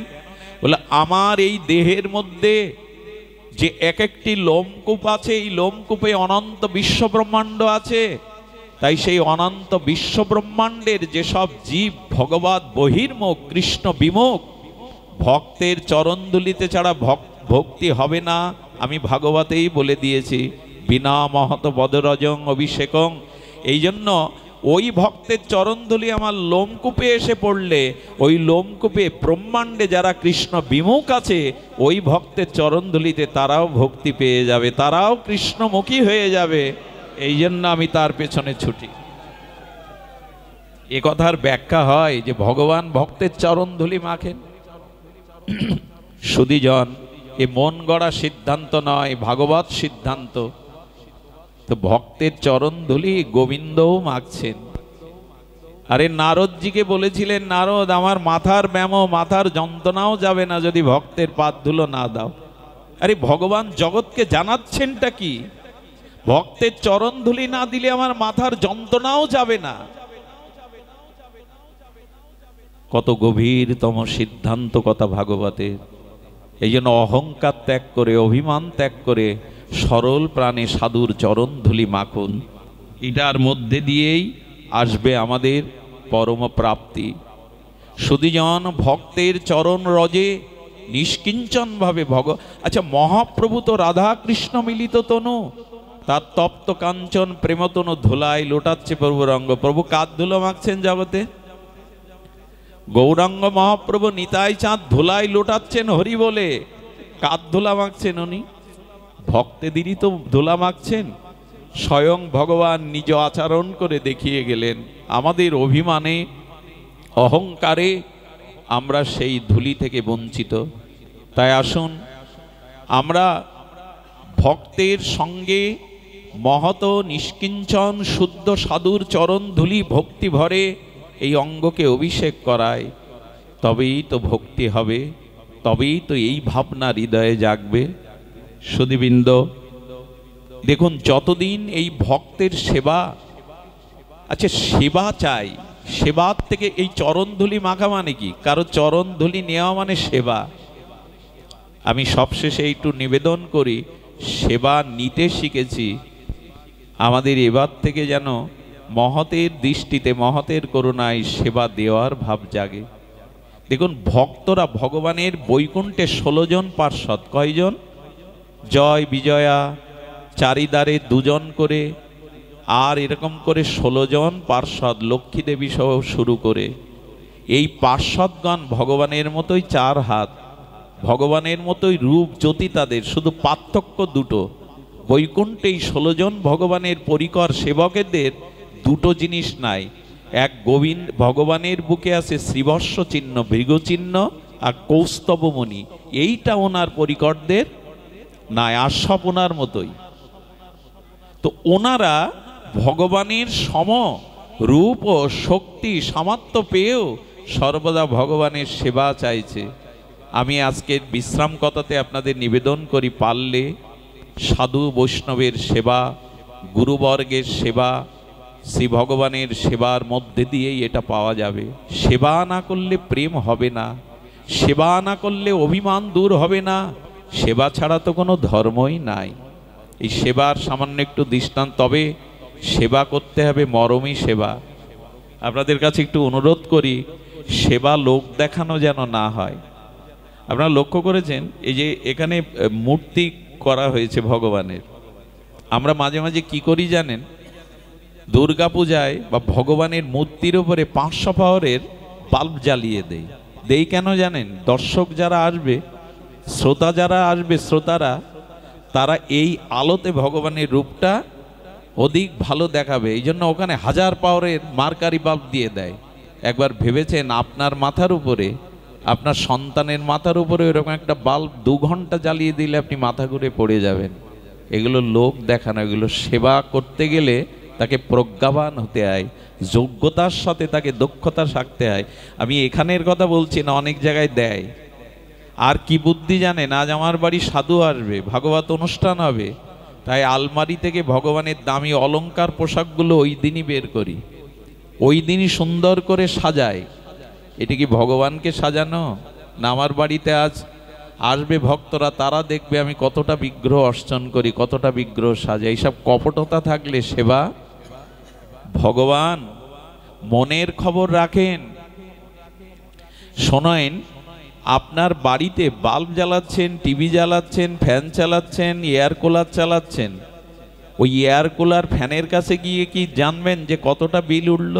বলে আমার এই দেহের মধ্যে যে এক একটি লোমকূপ আছে, এই লোমকূপে অনন্ত বিশ্ব ব্রহ্মাণ্ড আছে। তাই সেই অনন্ত বিশ্ব ব্রহ্মাণ্ডের যেসব জীব ভগবত বহির্মুখ, কৃষ্ণ বিমুখ, ভক্তের চরণধুলিতে ছাড়া ভক্তি হবে না। আমি ভাগবতেই বলে দিয়েছি, বিনা মহত বদরজং অভিষেকং। এই জন্য ওই ভক্তের চরণধুলি আমার লোমকূপে এসে পড়লে ওই লোমকূপে ব্রহ্মাণ্ডে যারা কৃষ্ণ বিমুখ আছে ওই ভক্তের চরণধুলিতে তারাও ভক্তি পেয়ে যাবে, তারাও কৃষ্ণমুখী হয়ে যাবে। এই জন্য আমি তার পেছনে ছুটি। এ কথার ব্যাখ্যা হয় যে ভগবান ভক্তের চরণধুলি মাখেন। সুধীজন, এ মন গড়া সিদ্ধান্ত নয়, ভাগবত সিদ্ধান্ত। তো ভক্তের চরণধুলি গোবিন্দও মাখছেন। আরে নারদজিকে বলেছিলেন, নারদ আমার মাথার ব্যামো, মাথার যন্ত্রণাও যাবে না যদি ভক্তের পাদ ধুলো না দাও। আরে ভগবান জগৎকে জানাচ্ছেনটা কি? ভক্তের চরণধুলি না দিলে আমার মাথার যন্ত্রণাও যাবে না। কত গভীরতম সিদ্ধান্ত কথা ভাগবতের। এই জন্য অহংকার ত্যাগ করে, অভিমান ত্যাগ করে সরল প্রাণে সাধুর চরণ ধুলি মাখুন। এটার মধ্যে দিয়েই আসবে আমাদের পরম প্রাপ্তি। সুধীজন, ভক্তের চরণ রজে নিষ্কিঞ্চন ভাবে আচ্ছা, মহাপ্রভু তো রাধা কৃষ্ণ মিলিত তনু, তার তপ্ত কাঞ্চন প্রেমতনু ধুলায় লোটাচ্ছে প্রভুর অঙ্গ। প্রভু কার ধুলো মাখছেন জগতে? গৌরাঙ্গ মহাপ্রভু নিতাই চাঁদ ধুলাই লোটাচ্ছেন হরি বলে। কার ধুলা মাখছেন উনি? ভক্তেদেরই তো ধুলা মাখছেন। স্বয়ং ভগবান নিজ আচরণ করে দেখিয়ে গেলেন। আমাদের অভিমানে, অহংকারে আমরা সেই ধুলি থেকে বঞ্চিত। তাই আসুন আমরা ভক্তের সঙ্গে মহত নিষ্কিঞ্চন শুদ্ধ সাধুর চরণ ধুলি ভক্তি ভরে এই অঙ্গকে অভিষেক করায়। তবেই তো ভক্তি হবে, তবেই তো এই ভাবনা হৃদয়ে জাগবে। সুধীবৃন্দ, দেখুন যতদিন এই ভক্তের সেবা, আচ্ছা সেবা চাই, সেবার থেকে এই চরণধুলি মাখা মানে কি? কারো চরণধুলি নেওয়া মানে সেবা। আমি সবশেষে একটু নিবেদন করি, সেবা নিতে শিখেছি। আমাদের এবার থেকে যেন মহতের দৃষ্টিতে, মহতের করুণায় সেবা দেওয়ার ভাব জাগে। দেখুন ভক্তরা ভগবানের বৈকুণ্ঠে 16 জন পার্ষদ। কয়জন? জয় বিজয়া, চারিদারে 2 জন করে, আর এরকম করে 16 জন পার্ষদ, লক্ষ্মী দেবী সহ শুরু করে। এই পার্ষদগণ ভগবানের মতোই 4 হাত, ভগবানের মতোই রূপ জ্যোতি তাদের, শুধু পার্থক্য দুটো। বৈকুণ্ঠে 16 জন ভগবানের পরিকর সেবকেদের দুটো জিনিস নাই। এক, গোবিন্দ ভগবানের বুকে আছে শ্রীবর্ষ চিহ্ন, ভৃগ চিহ্ন আর কৌস্তবমণি। এইটা ওনার পরিকরদের নাই, আর সব ওনার মতোই। তো ওনারা ভগবানের সম রূপ ও শক্তি সামর্থ্য পেয়েও সর্বদা ভগবানের সেবা চাইছে। আমি আজকের বিশ্রাম কথাতে আপনাদের নিবেদন করি, পারলে সাধু বৈষ্ণবের সেবা, গুরুবর্গের সেবা, শ্রী ভগবানের সেবার মধ্যে দিয়েই এটা পাওয়া যাবে। সেবা না করলে প্রেম হবে না, সেবা না করলে অভিমান দূর হবে না, সেবা ছাড়া তো কোনো ধর্মই নাই। এই সেবার সামান্য একটু দৃষ্টান্ত। তবে সেবা করতে হবে মরমী সেবা। আপনাদের কাছে একটু অনুরোধ করি, সেবা লোক দেখানো যেন না হয়। আপনারা লক্ষ্য করেছেন এই যে এখানে মূর্তি করা হয়েছে ভগবানের, আমরা মাঝে মাঝে কি করি জানেন? দুর্গা পূজায় বা ভগবানের মূর্তির উপরে 500 পাওয়ারের বাল্ব জ্বালিয়ে দেই কেন জানেন? দর্শক যারা আসবে, শ্রোতা যারা আসবে, শ্রোতারা তারা এই আলোতে ভগবানের রূপটা অধিক ভালো দেখাবে। এই জন্য ওখানে 1000 পাওয়ারের মার্কারি বাল্ব দিয়ে দেয়। একবার ভেবেছেন আপনার মাথার উপরে, আপনার সন্তানের মাথার উপরে এরকম একটা বাল্ব 2 ঘন্টা জ্বালিয়ে দিলে আপনি মাথা ঘুরে পড়ে যাবেন। এগুলো লোক দেখানো। এগুলো সেবা করতে গেলে তাকে প্রজ্ঞাবান হতে হয়, যোগ্যতার সাথে তাকে দক্ষতা থাকতে হয়। আমি এখানের কথা বলছি না, অনেক জায়গায় দেয়। আর কি বুদ্ধি জানেন? আজ আমার বাড়ি সাধু আসবে, ভাগবত অনুষ্ঠান হবে, তাই আলমারি থেকে ভগবানের দামি অলংকার পোশাকগুলো ওই দিনই বের করি, ওই দিনই সুন্দর করে সাজাই। এটা কি ভগবানকে সাজানো না? আমার বাড়িতে আজ আসবে ভক্তরা, তারা দেখবে আমি কতটা বিগ্রহ অর্চন করি, কতটা বিগ্রহ সাজাই। এইসব কপটতা থাকলে সেবা। ভগবান মনের খবর রাখেন। শোনেন, আপনার বাড়িতে বাল্ব জ্বালাচ্ছেন, টিভি জ্বালাচ্ছেন, ফ্যান চালাচ্ছেন, এয়ার কুলার চালাচ্ছেন, ওই এয়ার কুলার ফ্যানের কাছে গিয়ে কি জানবেন যে কতটা বিল উঠল?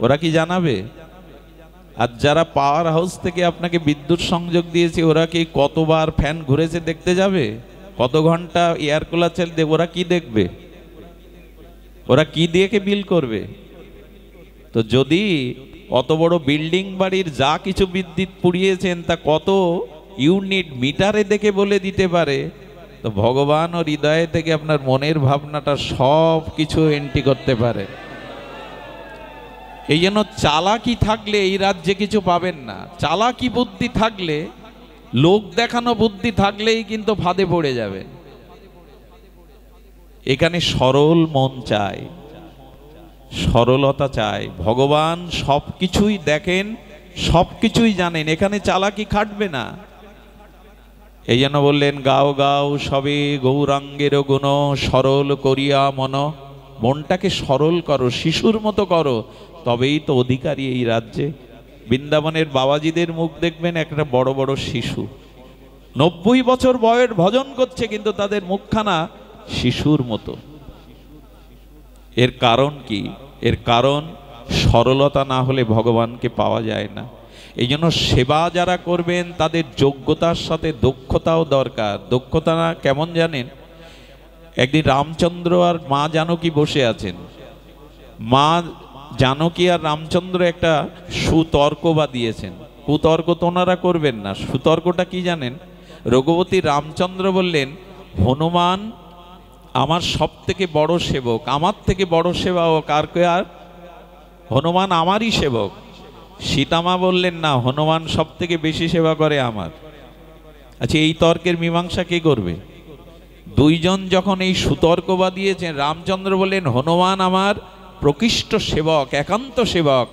ওরা কি জানাবে? আর যারা পাওয়ার হাউস থেকে আপনাকে বিদ্যুৎ সংযোগ দিয়েছে ওরা কি কতবার ফ্যান ঘুরেছে দেখতে যাবে? কত ঘন্টা এয়ার কুলার চালিয়ে ওরা কি দেখবে? ওরা কি দিয়ে বিল করবে? তো যদি অত বড় বিল্ডিং বাড়ির যা কিছু বিদ্যুৎ পুড়িয়েছেন তা কত ইউনিট মিটারে দেখে বলে দিতে পারে, তো ভগবান ও হৃদয় থেকে আপনার মনের ভাবনাটা সব কিছু এন্ট্রি করতে পারে। এই জন্য চালাকি থাকলে এই রাজ্যে কিছু পাবেন না। চালাকি বুদ্ধি থাকলে, লোক দেখানো বুদ্ধি থাকলেই কিন্তু ফাঁদে পড়ে যাবে। এখানে সরল মন চাই, সরলতা চাই। ভগবান সব কিছুই দেখেন, সব কিছুই জানেন, এখানে চালাকি খাটবে না। এই জন্য বললেন গাও গাও সবে গৌরাঙ্গের গুণ, সরল করিয়া মন। মনটাকে সরল করো, শিশুর মতো করো, তবেই তো অধিকারী এই রাজ্যে। বৃন্দাবনের বাবাজিদের মুখ দেখবেন একটা বড় বড় শিশু, 90 বছর বয়স ভজন করছে, কিন্তু তাদের মুখখানা শিশুর মতো। এর কারণ কি? এর কারণ সরলতা না হলে ভগবানকে পাওয়া যায় না। এই জন্য সেবা যারা করবেন তাদের যোগ্যতার সাথে দক্ষতাও দরকার। দক্ষতা না কেমন জানেন? একদিন রামচন্দ্র আর মা জানকী বসে আছেন। মা জানকী আর রামচন্দ্র একটা সুতর্ক দিয়েছেন। কুতর্ক তো ওনারা করবেন না। সুতর্কটা কি জানেন? রঘুপতি রামচন্দ্র বললেন, হনুমান আমার সব থেকে বড় সেবক, আমার থেকে বড় সেবক আর কে? আর হনুমান আমারই সেবক। সীতামা বললেন, না, হনুমান সব থেকে বেশি সেবা করে আমার। আচ্ছা, এই তর্কের মীমাংসা কে করবে? দুইজন যখন এই সুতর্ক দিয়েছেন, রামচন্দ্র বললেন হনুমান আমার প্রকৃষ্ট সেবক, একান্ত সেবক।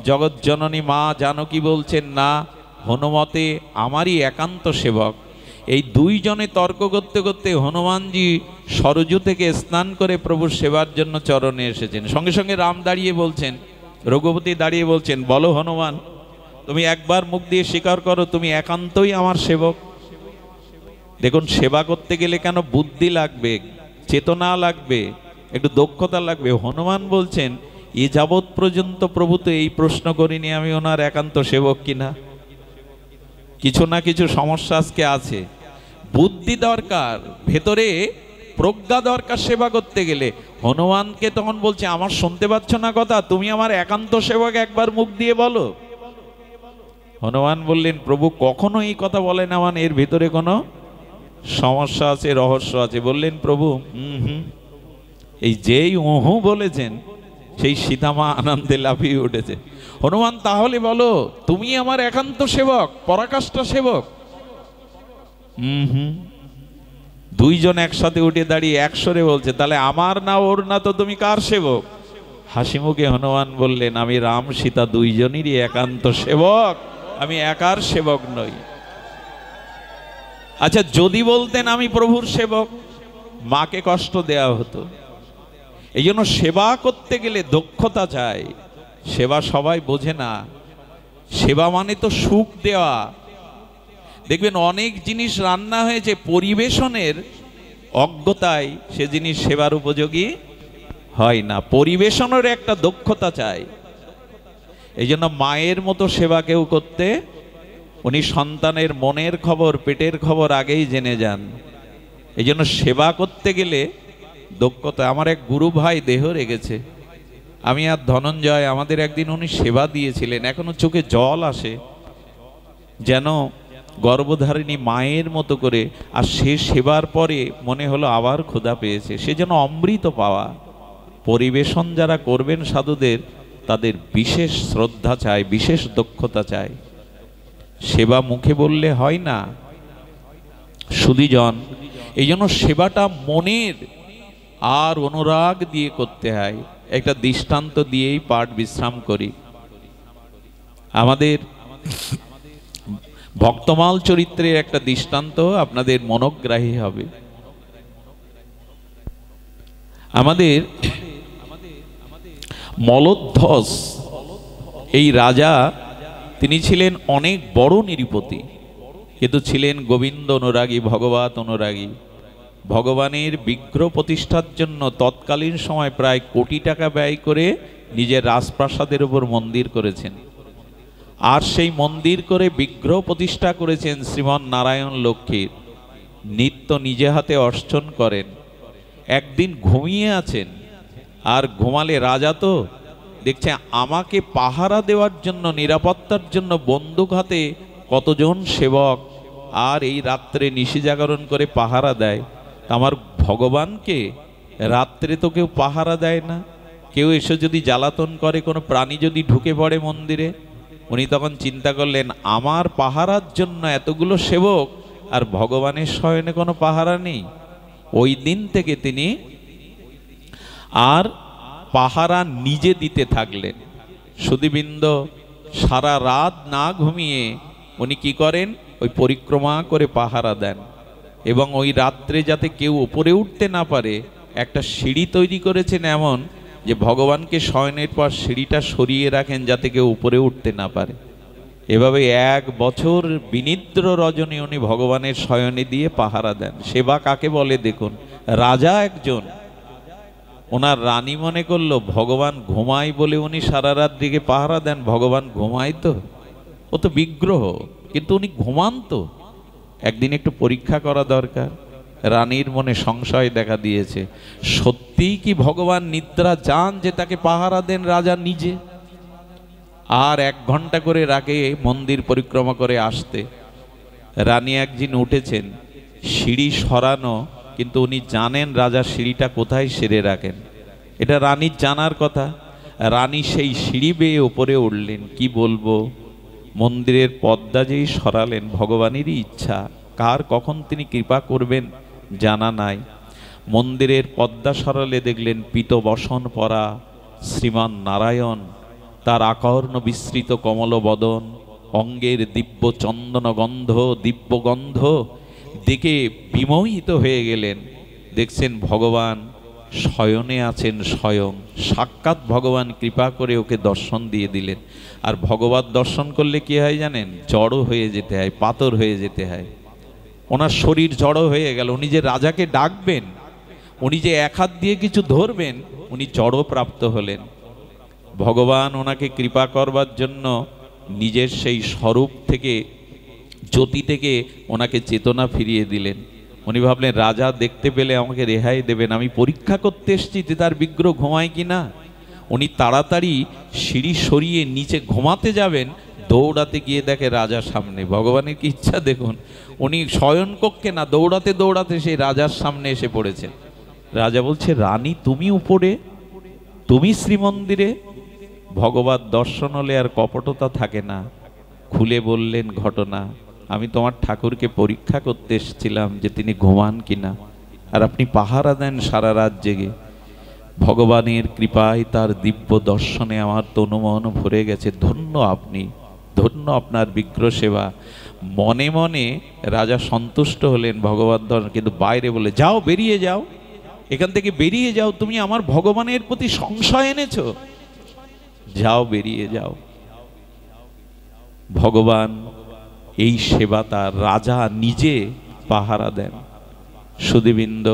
জগৎজননী মা জানকী বলছেন, না, হনুমতে আমারই একান্ত সেবক। এই দুইজনে তর্ক করতে করতে হনুমানজি সরজু থেকে স্নান করে প্রভুর সেবার জন্য চরণে এসেছেন। সঙ্গে সঙ্গে রাম দাঁড়িয়ে বলছেন, রঘুপতি দাঁড়িয়ে বলছেন, বলো হনুমান, তুমি একবার মুখ দিয়ে স্বীকার করো তুমি একান্তই আমার সেবক। দেখুন, সেবা করতে গেলে কেন বুদ্ধি লাগবে, চেতনা লাগবে, একটু দক্ষতা লাগবে। হনুমান বলছেন, এ যাবৎ পর্যন্ত প্রভু তো এই প্রশ্ন করিনি আমি ওনার একান্ত সেবক কিনা। কিছু না কিছু সমস্যা আজকে আছে। বুদ্ধি দরকার, ভেতরে প্রজ্ঞা দরকার সেবা করতে গেলে। হনুমানকে তখন বলছে, আমার শুনতে পাচ্ছ না কথা? তুমি আমার একান্ত সেবক, একবার মুখ দিয়ে বলো। হনুমান বললেন, প্রভু কখনো এই কথা বলে না, মানে এর ভিতরে কোনো সমস্যা আছে, রহস্য আছে। বললেন প্রভু, এই যেই ওহু বলেছেন সেই সীতামা আনন্দে লাফিয়ে উঠেছে। হনুমান, তাহলে বলো তুমি আমার একান্ত সেবক, পরাকাষ্ঠা সেবক? দুইজন একসাথে উঠে দাঁড়িয়ে একসরে বলছে, তাহলে আমার না ওর না, তো তুমি কার সেবক? হাসি মুখে হনুমান বললেন, আমি রাম সীতা দুইজনেরই একান্ত সেবক, আমি একার সেবক নই। আচ্ছা, যদি বলতেন আমি প্রভুর সেবক, মাকে কষ্ট দেয়া হতো। এই জন্য সেবা করতে গেলে দক্ষতা চাই। সেবা সবাই বোঝে না। সেবা মানে তো সুখ দেওয়া। দেখবেন অনেক জিনিস রান্না হয়েছে, পরিবেশনের অজ্ঞতায় সে জিনিস সেবার উপযোগী হয় না। পরিবেশনের একটা দক্ষতা চাই। এই জন্য মায়ের মতো সেবা কেউ করতে, উনি সন্তানের মনের খবর, পেটের খবর আগেই জেনে যান। এই জন্য সেবা করতে গেলে দক্ষতা। আমার এক গুরু ভাই দেহ রেগেছে, আমি আর ধনঞ্জয়, আমাদের একদিন উনি সেবা দিয়েছিলেন। এখনো চোখে জল আসে, যেন গর্ভধারিণী মায়ের মতো করে। আর সে সেবার পরে মনে হলো আবার ক্ষুধা পেয়েছে, সে যেন অমৃত পাওয়া। পরিবেশন যারা করবেন সাধুদের, তাদের বিশেষ শ্রদ্ধা চাই, বিশেষ দক্ষতা চাই। সেবা মুখে বললে হয় না সুধীজন। এই জন্য সেবাটা মনের আর অনুরাগ দিয়ে করতে হয়। একটা দৃষ্টান্ত দিয়েই পাঠ বিশ্রাম করি। আমাদের ভক্তমাল চরিত্রের একটা দৃষ্টান্ত আপনাদের মনোগ্রাহী হবে। আমাদের মলধ্বজ এই রাজা, তিনি ছিলেন অনেক বড় নিরীপতি, কিন্তু ছিলেন গোবিন্দ অনুরাগী, ভগবত অনুরাগী। ভগবানের বিগ্রহ প্রতিষ্ঠার জন্য তৎকালীন সময় প্রায় কোটি টাকা ব্যয় করে নিজের রাজপ্রাসাদের উপর মন্দির করেছেন। আর সেই মন্দির করে বিগ্রহ প্রতিষ্ঠা করেছেন শ্রীমান নারায়ণ লক্ষ্মীর। নিত্য নিজে হাতে অর্চন করেন। একদিন ঘুমিয়ে আছেন, আর ঘুমালে রাজা তো দেখছে আমাকে পাহারা দেওয়ার জন্য, নিরাপত্তার জন্য বন্দুক হাতে কতজন সেবক আর এই রাত্রে নিশি জাগরণ করে পাহারা দেয়। আমার ভগবানকে রাত্রে তো কেউ পাহারা দেয় না। কেউ এসে যদি জ্বালাতন করে, কোনো প্রাণী যদি ঢুকে পড়ে মন্দিরে, উনি তখন চিন্তা করলেন আমার পাহারার জন্য এতগুলো সেবক আর ভগবানের শয়নে কোনো পাহারা নেই। ওই দিন থেকে তিনি আর পাহারা নিজে দিতে থাকলেন। সুধীবৃন্দ, সারা রাত না ঘুমিয়ে উনি কি করেন, ওই পরিক্রমা করে পাহারা দেন। এবং ওই রাত্রে যাতে কেউ উপরে উঠতে না পারে, একটা সিঁড়ি তৈরি করেছেন এমন যে ভগবানকে শয়নের পর সিঁড়িটা সরিয়ে রাখেন যাতে কেউ উপরে উঠতে না পারে। এভাবে 1 বছর বিনিদ্র রজনী উনি ভগবানের শয়নে দিয়ে পাহারা দেন। সেবা কাকে বলে দেখুন। রাজা একজন, ওনার রানী মনে করলো ভগবান ঘুমায় বলে উনি সারা রাত দিকে পাহারা দেন। ভগবান ঘুমায় তো, ও তো বিগ্রহ, কিন্তু উনি ঘুমান তো। একদিন একটু পরীক্ষা করা দরকার। রানীর মনে সংশয় দেখা দিয়েছে, সত্যিই কি ভগবান নিদ্রা যান যে তাকে পাহারা দেন রাজা নিজে? আর 1 ঘন্টা করে রাগে মন্দির পরিক্রমা করে আসতে। রানী একদিন উঠেছেন, সিঁড়ি সরানো, কিন্তু উনি জানেন রাজা সিঁড়িটা কোথায় সেরে রাখেন। এটা রানীর জানার কথা। রানী সেই সিঁড়ি বেয়ে উপরে উঠলেন। কি বলবো, মন্দিরের পর্দা যেই সরালেন, ভগবানেরই ইচ্ছা, কার কখন তিনি কৃপা করবেন জানা নাই। মন্দিরের পর্দা সরালে দেখলেন পীত বসন পরা শ্রীমান নারায়ণ, তার আকর্ণ বিস্তৃত কমল বদন, অঙ্গের দিব্য চন্দন গন্ধ, দিব্য গন্ধ দেখে বিমোহিত হয়ে গেলেন। দেখছেন ভগবান শয়নে আছেন, স্বয়ং সাক্ষাৎ ভগবান কৃপা করে ওকে দর্শন দিয়ে দিলেন। আর ভগবত দর্শন করলে কি হয় জানেন, জড় হয়ে যেতে হয়, পাথর হয়ে যেতে হয়। ওনার শরীর জড় হয়ে গেল। উনি যে রাজাকে ডাকবেন, উনি যে 1 হাত দিয়ে কিছু ধরবেন, উনি জড় প্রাপ্ত হলেন। ভগবান ওনাকে কৃপা করবার জন্য নিজের সেই স্বরূপ থেকে, জ্যোতি থেকে ওনাকে চেতনা ফিরিয়ে দিলেন। উনি ভাবলেন রাজা দেখতে পেলে আমাকে রেহাই দেবেন, আমি পরীক্ষা করতে এসেছি যে তার বিগ্রহ ঘুমায় কিনা। উনি তাড়াতাড়ি সিঁড়ি সরিয়ে নিচে ঘুমাতে যাবেন, দৌড়াতে গিয়ে দেখে রাজার সামনে। ভগবানের কি ইচ্ছা দেখুন, উনি শয়নকক্ষে না, দৌড়াতে দৌড়াতে সেই রাজার সামনে এসে পড়েছেন। রাজা বলছে, রানী তুমি উপরে, তুমি শ্রীমন্দিরে। ভগবত দর্শন হলে আর কপটতা থাকে না। খুলে বললেন ঘটনা, আমি তোমার ঠাকুরকে পরীক্ষা করতে এসেছিলাম যে তিনি ঘুমান কিনা, আর আপনি পাহারা দেন সারা রাত জেগে। ভগবানের কৃপায় তার দিব্য দর্শনে আমার তনুমন ভরে গেছে। ধন্য আপনি, ধন্য আপনার বিগ্রহ সেবা। মনে মনে রাজা সন্তুষ্ট হলেন ভগবত দর্শন, কিন্তু বাইরে বলে, যাও, বেরিয়ে যাও, এখান থেকে বেরিয়ে যাও, তুমি আমার ভগবানের প্রতি সংশয় এনেছো, যাও, বেরিয়ে যাও। ভগবান এই সেবা তার, রাজা নিজে পাহারা দেন। সুধীবৃন্দ,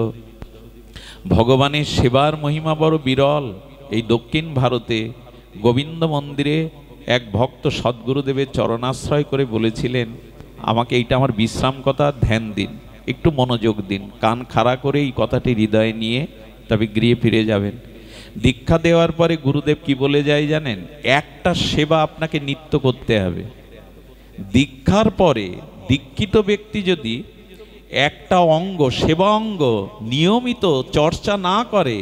ভগবানের সেবার মহিমা বড় বিরল। এই দক্ষিণ ভারতে গোবিন্দ মন্দিরে এক ভক্ত সদ্গুরুদেবের চরণাশ্রয় করে বলেছিলেন, আমাকে এইটা আমার বিশ্রাম কথা, ধ্যান দিন, একটু মনোযোগ দিন, কান খাড়া করে এই কথাটি হৃদয়ে নিয়ে তবে গৃহে ফিরে যাবেন। দীক্ষা দেওয়ার পরে গুরুদেব কি বলে যায় জানেন, একটা সেবা আপনাকে নিত্য করতে হবে। দীক্ষার পরে দীক্ষিত ব্যক্তি যদি একটা অঙ্গ, সেবা অঙ্গ নিয়মিত চর্চা না করে,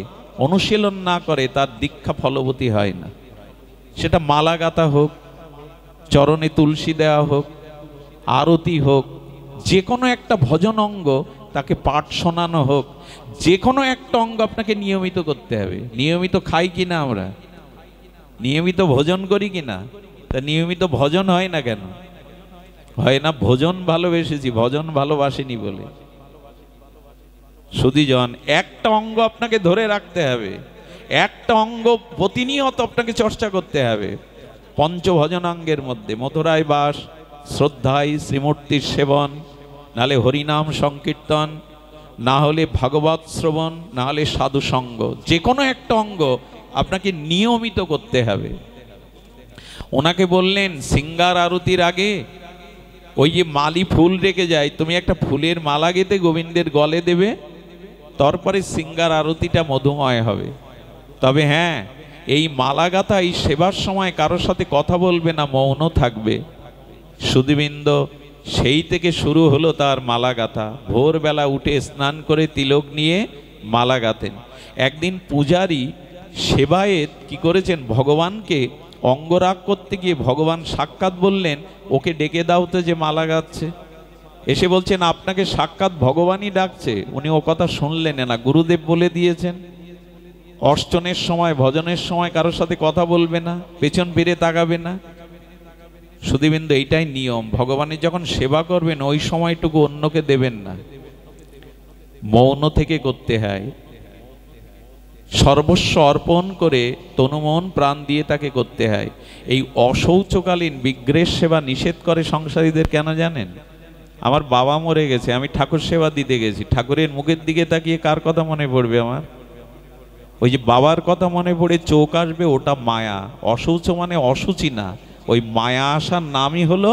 অনুশীলন না করে, তার দীক্ষা ফলবতী হয় না। সেটা মালা গাঁথা হোক, চরণে তুলসী দেওয়া হোক, আরতি হোক, যে কোনো একটা ভজন অঙ্গ তাকে পাঠ শোনানো হোক, যে কোনো একটা অঙ্গ আপনাকে নিয়মিত করতে হবে। নিয়মিত খাই কিনা আমরা, নিয়মিত ভোজন করি কিনা, তা নিয়মিত ভজন হয় না কেন? হয় না ভোজন ভালোবেসেছি, ভজন ভালোবাসিনি বলে। সুধীজন, একটা অঙ্গ আপনাকে ধরে রাখতে হবে, একটা অঙ্গ প্রতিনিয়ত আপনাকে চর্চা করতে হবে। পঞ্চভজনাঙ্গের মধ্যে মথুরায় বাস, শ্রদ্ধায় শ্রীমূর্তির সেবন, নালে হরিনাম সংকীর্তন, না হলে ভাগবত শ্রবণ, না হলে সাধু সঙ্গ, যে কোনো একটা অঙ্গ আপনাকে নিয়মিত করতে হবে। ওনাকে বললেন সিঙ্গার আরতির আগে ওই যে মালি ফুল রেখে যায়, তুমি একটা ফুলের মালা গেঁথে গোবিন্দের গলে দেবে, তারপরে সিঙ্গার আরতিটা মধুময় হবে। তবে হ্যাঁ, এই মালা গাঁথা এই সেবার সময় কারোর সাথে কথা বলবে না, মৌন থাকবে। সুধীবৃন্দ সেই থেকে শুরু হলো তার মালা গাঁথা। ভোরবেলা উঠে স্নান করে তিলক নিয়ে মালা গাঁথেন। একদিন পূজারী সেবায়েত কি করেছেন, ভগবানকে অঙ্গরাগ করতে গিয়ে ভগবান সাক্ষাৎ বললেন, ওকে ডেকে দাও তো যে মালা গাচ্ছে। এসে বলছেন আপনাকে সাক্ষাৎ ভগবানই ডাকছে। উনি ও কথা শুনলেন না, গুরুদেব বলে দিয়েছেন অর্চনের সময় ভজনের সময় কারোর সাথে কথা বলবে না, পেছন ফিরে তাকাবে না। সুধীবৃন্দ এইটাই নিয়ম, ভগবানের যখন সেবা করবেন ওই সময়টুকু অন্যকে দেবেন না, মৌন থেকে করতে হয়। সর্বস্ব অর্পণ করে তনুমন প্রাণ দিয়ে তাকে করতে হয়। এই অশৌচকালীন বিগ্রহের সেবা নিষেধ করে সংসারীদের কেন জানেন? আমার বাবা মরে গেছে, আমি ঠাকুর সেবা দিতে গেছি, ঠাকুরের মুখের দিকে তাকিয়ে কার কথা মনে পড়বে আমার? ওই যে বাবার কথা মনে পড়ে চোখ আসবে, ওটা মায়া। অশৌচ মানে অসুচি না, ওই মায়া আসার নামই হলো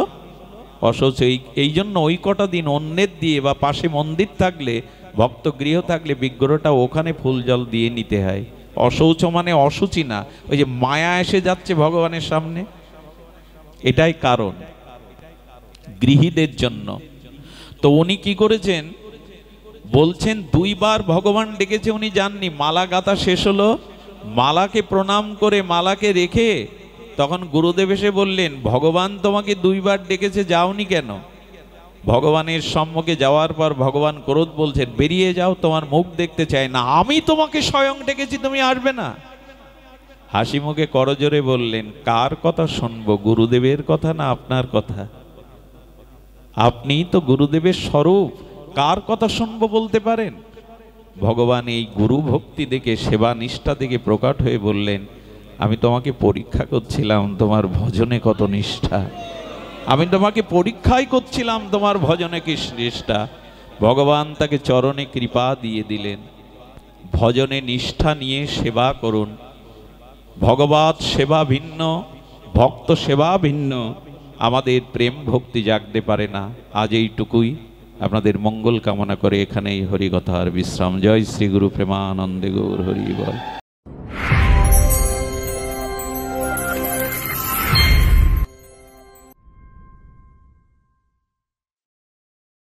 অশৌচ। এই জন্য ওই কটা দিন অন্যের দিয়ে বা পাশে মন্দির থাকলে, ভক্ত গৃহ থাকলে বিগ্রহটা ওখানে ফুল জল দিয়ে নিতে হয়। অশৌচ মানে অসুচি না, ওই যে মায়া এসে যাচ্ছে ভগবানের সামনে, এটাই কারণ গৃহীদের জন্য। তো উনি কি করেছেন বলছেন, দুইবার ভগবান ডেকেছে উনি জাননি। মালা গাঁথা শেষ হলো, মালাকে প্রণাম করে মালাকে রেখে তখন গুরুদেব এসে বললেন, ভগবান তোমাকে দুইবার ডেকেছে, যাওনি কেন? ভগবানের সম্মুখে যাওয়ার পর ভগবান ক্রোধ বলছেন, বেরিয়ে যাও, তোমার মুখ দেখতে চাই না। আমি তোমাকে স্বয়ং ডেকেছি, তুমি আসবে না? হাসি মুখে করজোরে বললেন, কার কথা শুনবো, গুরুদেবের কথা না আপনার কথা? আপনি তো গুরুদেবের স্বরূপ, কার কথা শুনবো বলতে পারেন? ভগবান এই গুরু ভক্তি দেখে, সেবা নিষ্ঠা দেখে প্রকট হয়ে বললেন, আমি তোমাকে পরীক্ষা করছিলাম তোমার ভজনে কত নিষ্ঠা, আমি তোমাকে পরীক্ষাই করছিলাম তোমার ভজনে কি নিষ্ঠা। ভগবান তাকে চরণে কৃপা দিয়ে দিলেন, ভজনে নিষ্ঠা নিয়ে সেবা করুন। ভগবত সেবা ভিন্ন, ভক্ত সেবা ভিন্ন, আমাদের প্রেম ভক্তি জাগতে পারে না। আজ এইটুকুই, আপনাদের মঙ্গল কামনা করে এখানেই হরিকথার বিশ্রাম। জয় শ্রী গুরু প্রেমানন্দে গৌর হরি বল।